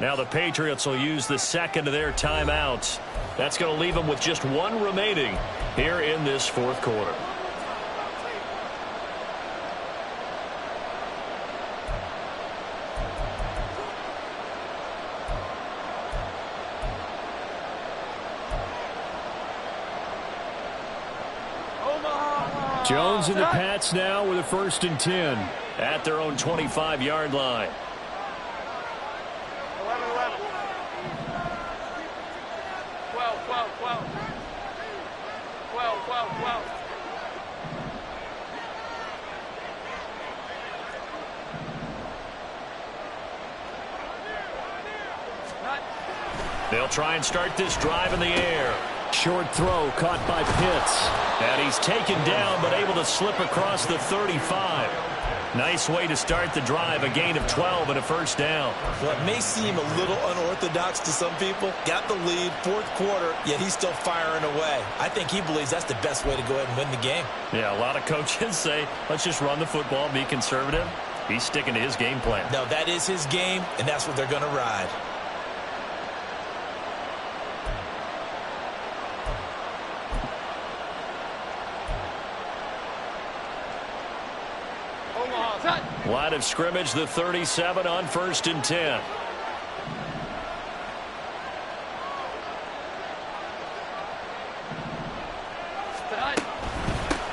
Now the Patriots will use the second of their timeouts. That's going to leave them with just one remaining here in this fourth quarter. Jones and the Pats now with a 1st and 10 at their own 25-yard line. 11. 12. 12. They'll try and start this drive in the air. Short throw caught by Pitts. And he's taken down but able to slip across the 35. Nice way to start the drive. A gain of 12 and a 1st down. Well, it may seem a little unorthodox to some people. Got the lead, 4th quarter, yet he's still firing away. I think he believes that's the best way to go ahead and win the game. Yeah, a lot of coaches say, let's just run the football, be conservative. He's sticking to his game plan. No, that is his game, and that's what they're going to ride. Line of scrimmage, the 37 on 1st and 10.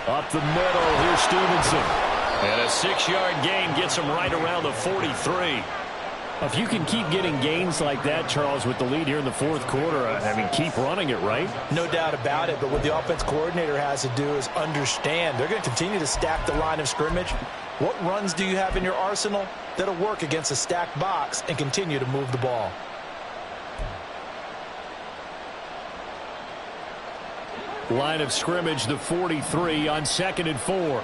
Up the middle, here's Stevenson. And a 6-yard gain gets him right around the 43. If you can keep getting gains like that, Charles, with the lead here in the 4th quarter, I mean, keep running it, right? No doubt about it, but what the offense coordinator has to do is understand they're going to continue to stack the line of scrimmage. What runs do you have in your arsenal that'll work against a stacked box and continue to move the ball? Line of scrimmage, the 43 on 2nd and 4.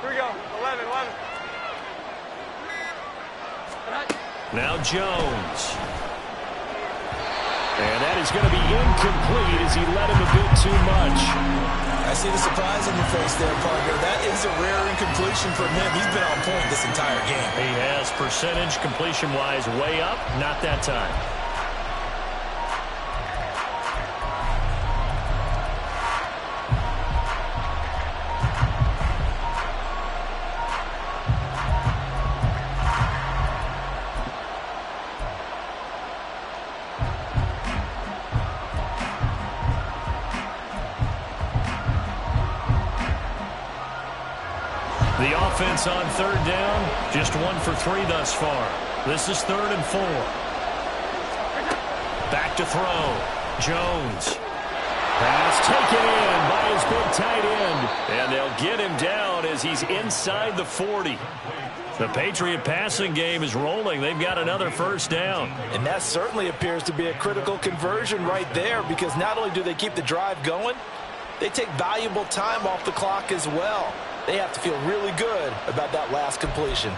Here we go. 11. Now Jones. And that is going to be incomplete as he led him a bit too much. I see the surprise on your face there, partner. That is a rare incompletion from him. He's been on point this entire game. He has percentage completion-wise way up. Not that time. The offense on 3rd down, just 1 for 3 thus far. This is 3rd and 4. Back to throw. Jones. Pass taken in by his big tight end. And they'll get him down as he's inside the 40. The Patriot passing game is rolling. They've got another 1st down. And that certainly appears to be a critical conversion right there, because not only do they keep the drive going, they take valuable time off the clock as well. They have to feel really good about that last completion.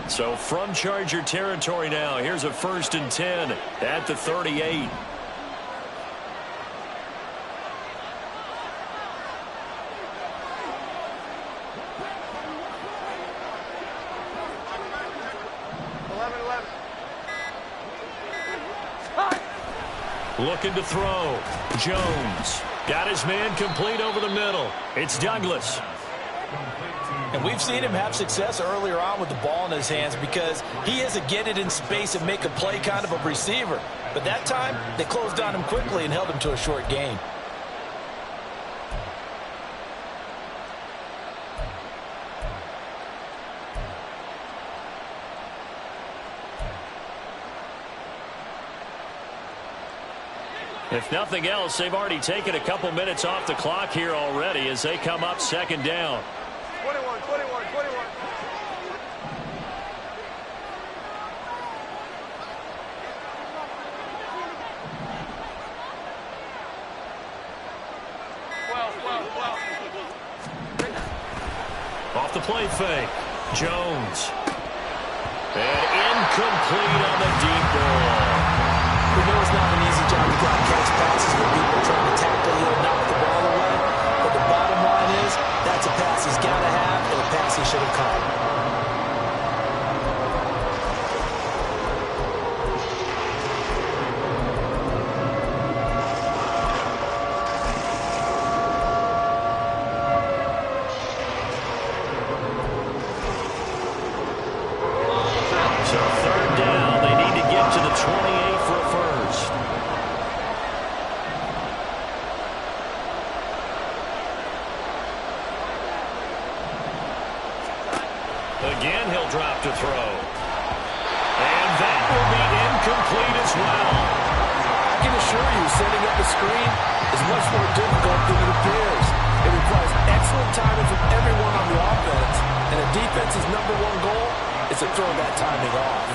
So from Charger territory now, here's a 1st and 10 at the 38. Looking to throw. Jones got his man complete over the middle. It's Douglas. And we've seen him have success earlier on with the ball in his hands because he is a get it in space and make a play kind of a receiver. But that time, they closed on him quickly and held him to a short gain. If nothing else, they've already taken a couple minutes off the clock here already as they come up second down. 21. 12. Off the play fake. Jones. And incomplete on the deep ball. We know it's not an easy job to catch passes when people are trying to tackle you and knock the ball away. But the bottom line is, that's a pass he's got to have and a pass he should have caught. So third down, they need to get to the 28 for a first. Again, he'll drop to throw. And that will be incomplete as well. I can assure you, setting up the screen is much more difficult than it appears. It requires excellent timing from everyone on the offense, and the defense's number one goal is to throw that timing off.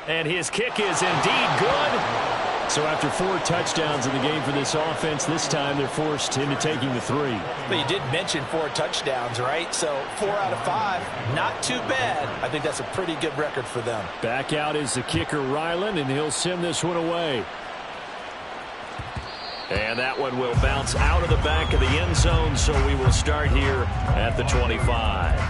And his kick is indeed good. So after 4 touchdowns in the game for this offense, this time they're forced into taking the 3. But you did mention 4 touchdowns, right? So 4 out of 5, not too bad. I think that's a pretty good record for them. Back out is the kicker, Ryland, and he'll send this one away. And that one will bounce out of the back of the end zone, so we will start here at the 25.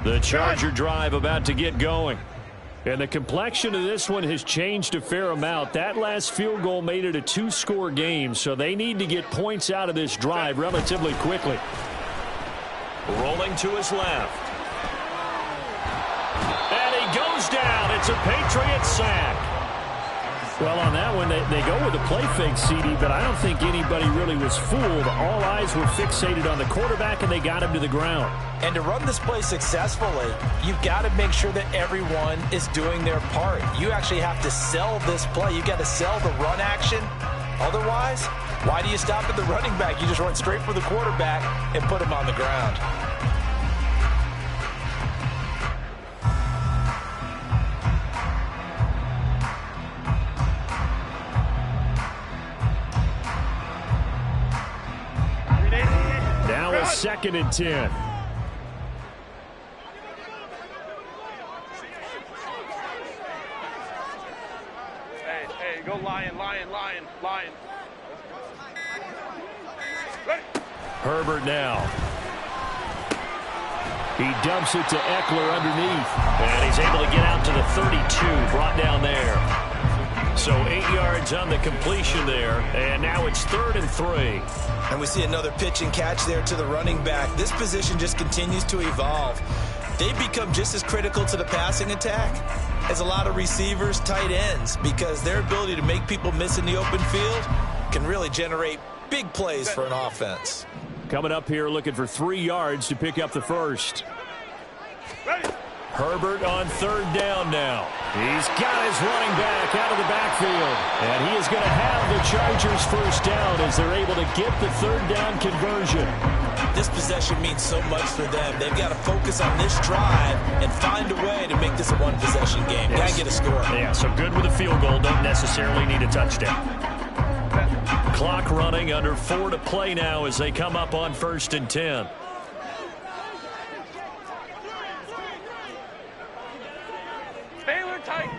The Charger drive about to get going. And the complexion of this one has changed a fair amount. That last field goal made it a 2-score game, so they need to get points out of this drive relatively quickly. Rolling to his left. And he goes down. It's a Patriot sack. Well, on that one, they go with a play fake, CD, but I don't think anybody really was fooled. All eyes were fixated on the quarterback, and they got him to the ground. And to run this play successfully, you've got to make sure that everyone is doing their part. You actually have to sell this play. You've got to sell the run action. Otherwise, why do you stop at the running back? You just run straight for the quarterback and put him on the ground. Now a 2nd and 10. Hey, go lion. Ready. Herbert now. He dumps it to Eckler underneath. And he's able to get out to the 32, brought down there. So 8 yards on the completion there. And now it's 3rd and 3. And we see another pitch and catch there to the running back. This position just continues to evolve. They become just as critical to the passing attack as a lot of receivers, tight ends, because their ability to make people miss in the open field can really generate big plays for an offense. Coming up here looking for 3 yards to pick up the first. Ready. Herbert on 3rd down now. He's got his running back out of the backfield. And he is going to have the Chargers first down as they're able to get the 3rd down conversion. This possession means so much for them. They've got to focus on this drive and find a way to make this a one-possession game. Got to get a score. Yeah, so good with a field goal. Don't necessarily need a touchdown. Clock running, under 4 to play now as they come up on 1st and 10. tight.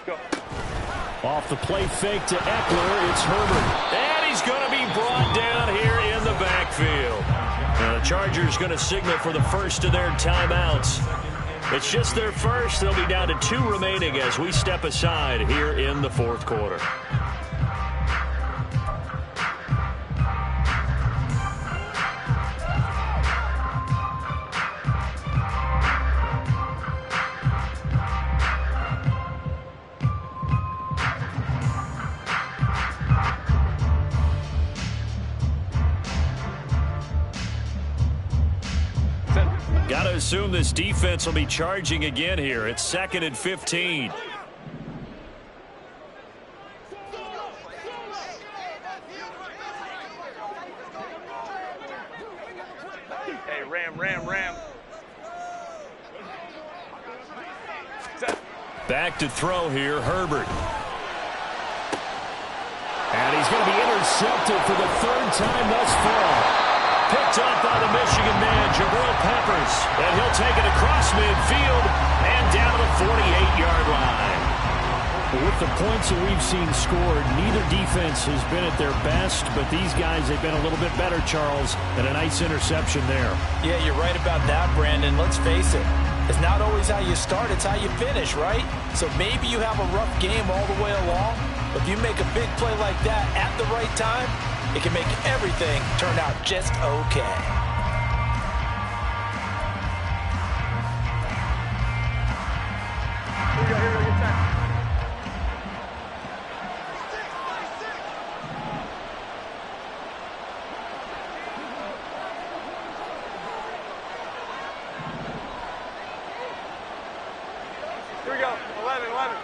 Go. Off the play fake to Eckler, it's Herbert. And he's going to be brought down here in the backfield. Now the Chargers going to signal for the first of their timeouts. It's just their first. They'll be down to 2 remaining as we step aside here in the fourth quarter. Got to assume this defense will be charging again here. It's 2nd and 15. Hey, ram. Set. Back to throw here, Herbert. And he's going to be intercepted for the 3rd time thus far. Picked up by the Michigan man, Jabril Peppers. And he'll take it across midfield and down to the 48-yard line. With the points that we've seen scored, neither defense has been at their best, but these guys have been a little bit better, Charles, and a nice interception there. Yeah, you're right about that, Brandon. Let's face it. It's not always how you start, it's how you finish, right? So maybe you have a rough game all the way along, but if you make a big play like that at the right time, it can make everything turn out just okay. Here we go, get time. Here we go, 11.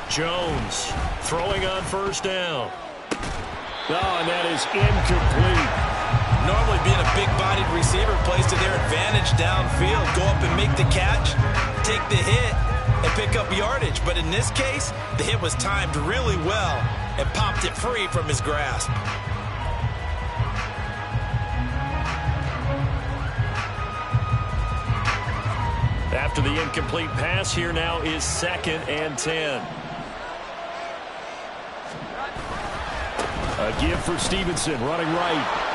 Jones throwing on first down. Oh, and that is incomplete. Normally being a big-bodied receiver plays to their advantage downfield. Go up and make the catch, take the hit, and pick up yardage. But in this case, the hit was timed really well and popped it free from his grasp. After the incomplete pass, here now is 2nd and 10. A give for Stevenson, running right.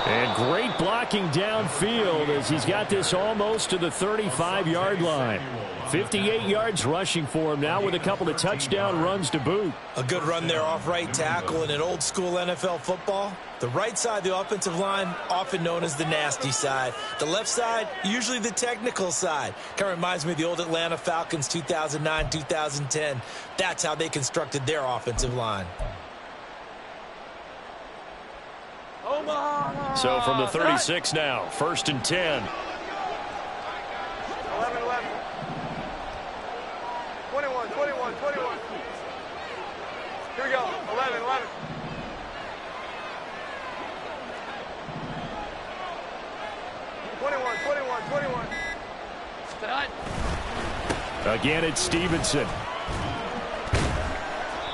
And great blocking downfield as he's got this almost to the 35-yard line. 58 yards rushing for him now with a couple of touchdown runs to boot. A good run there off right tackle in an old-school NFL football. The right side of the offensive line, often known as the nasty side. The left side, usually the technical side. Kind of reminds me of the old Atlanta Falcons 2009-2010. That's how they constructed their offensive line. So from the 36 now, 1st and 10. 11. 21. Here we go, 11. 21. Again, it's Stevenson.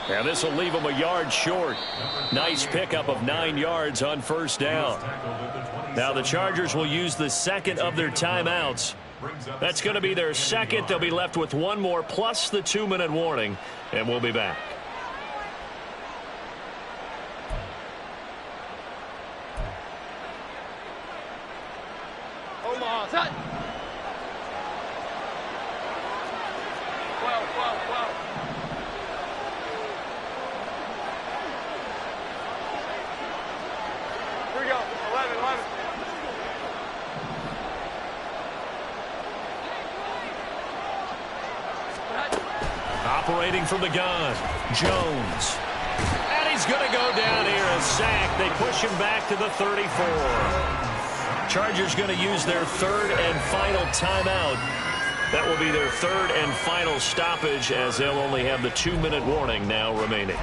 And this will leave him a yard short. Nice pickup of 9 yards on first down. Now the Chargers will use the 2nd of their timeouts. That's going to be their 2nd. They'll be left with 1 more plus the 2-minute warning, and we'll be back. Omaha, set. 12. Here we go, 11. Operating from the gun, Jones. And he's going to go down here, a sack. They push him back to the 34. Chargers going to use their 3rd and final timeout. That will be their 3rd and final stoppage as they'll only have the 2-minute warning now remaining.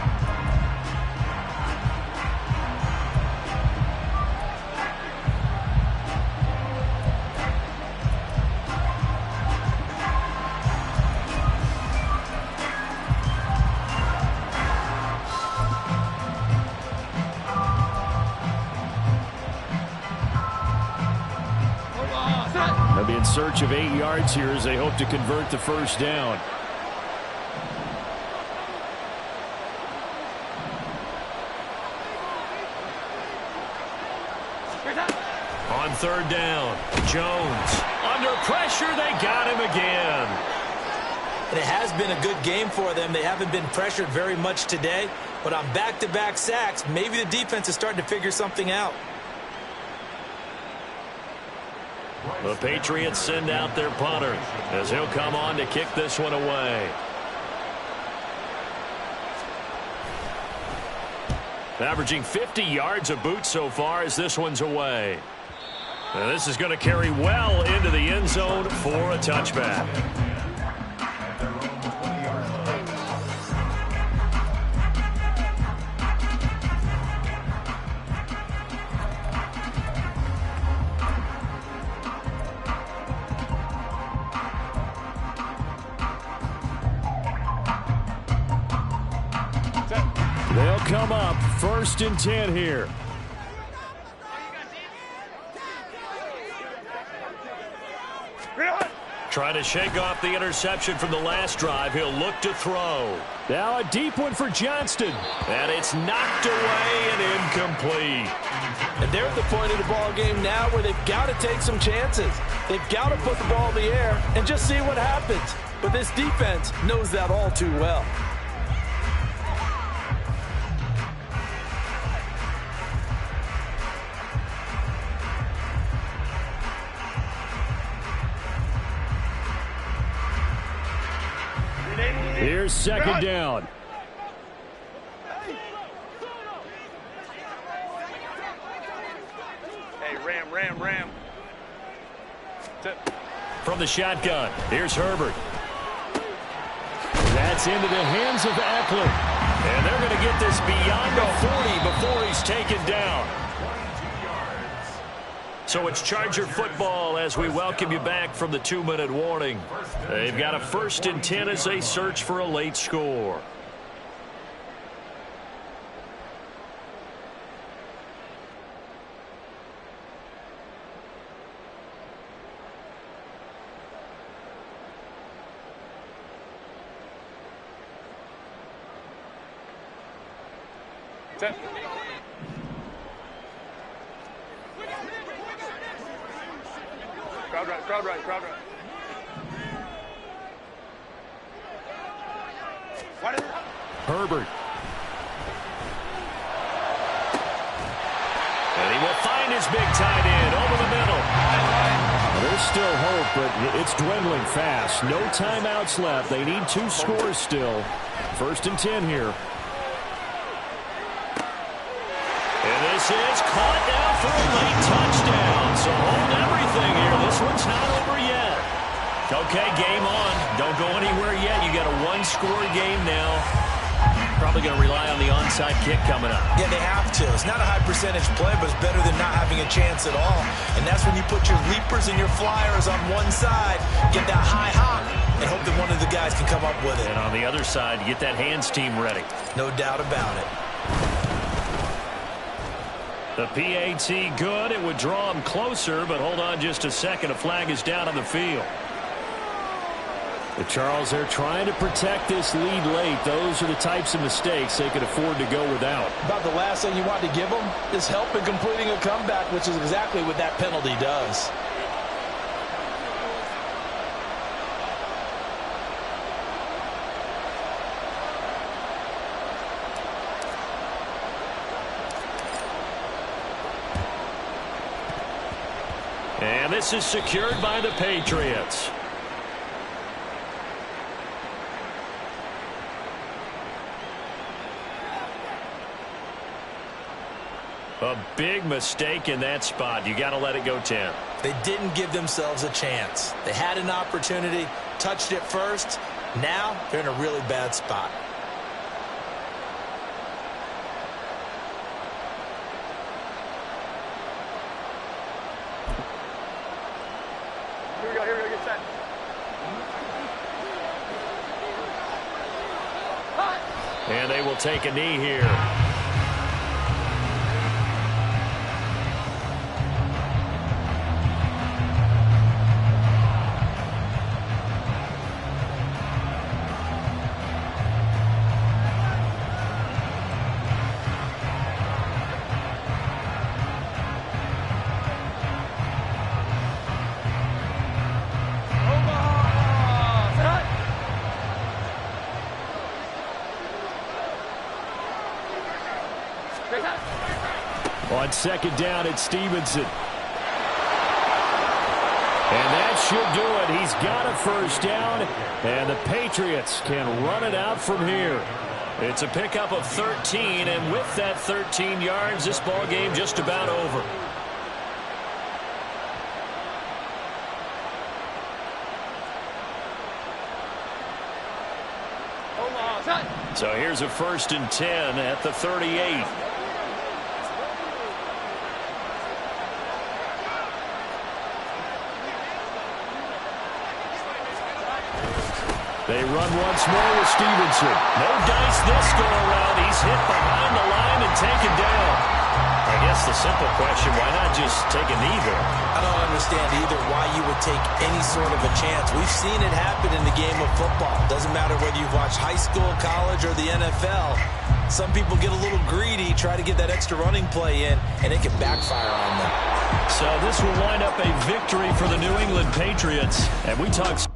They'll be in search of 8 yards here as they hope to convert the first down. On third down, Jones. Under pressure, they got him again. And it has been a good game for them. They haven't been pressured very much today, but on back-to-back sacks, maybe the defense is starting to figure something out. The Patriots send out their punter as he'll come on to kick this one away. Averaging 50 yards a boot so far as this one's away. And this is going to carry well into the end zone for a touchback. They'll come up 1st and 10 here. Trying to shake off the interception from the last drive. He'll look to throw. Now a deep one for Johnston. And it's knocked away and incomplete. And they're at the point of the ball game now where they've got to take some chances. They've got to put the ball in the air and just see what happens. But this defense knows that all too well. Here's second down. Hey, ram. From the shotgun, here's Herbert. That's into the hands of Eckler. And they're going to get this beyond the 40 before he's taken down. So it's Charger football as we welcome you back from the 2-minute warning. They've got a 1st and 10 as they search for a late score. Set. Crowd right. Herbert. And he will find his big tight end over the middle. There's still hope, but it's dwindling fast. No timeouts left. They need 2 scores still. 1st and 10 here. And this is caught now for a late touchdown. So hold everything here. This one's not over yet. Okay, game on. Don't go anywhere yet. You got a 1-score game now. Probably going to rely on the onside kick coming up. Yeah, they have to. It's not a high-percentage play, but it's better than not having a chance at all. And that's when you put your leapers and your flyers on one side, get that high hop, and hope that one of the guys can come up with it. And on the other side, get that hands team ready. No doubt about it. The PAT good. It would draw him closer, but hold on just a second. A flag is down on the field. The Charles, they're trying to protect this lead late. Those are the types of mistakes they could afford to go without. About the last thing you want to give them is help in completing a comeback, which is exactly what that penalty does. And this is secured by the Patriots. A big mistake in that spot. You got to let it go 10. They didn't give themselves a chance. They had an opportunity, touched it first. Now they're in a really bad spot. Here we go, get set. And they will take a knee here. On second down, it's Stevenson. And that should do it. He's got a first down, and the Patriots can run it out from here. It's a pickup of 13, and with that 13 yards, this ball game just about over. So here's a 1st and 10 at the 38. They run once more with Stevenson. No dice this go-around. He's hit behind the line and taken down. I guess the simple question, why not just take a knee there? I don't understand either why you would take any sort of a chance. We've seen it happen in the game of football. Doesn't matter whether you've watched high school, college, or the NFL. Some people get a little greedy, try to get that extra running play in, and it can backfire on them. So this will wind up a victory for the New England Patriots. And we talked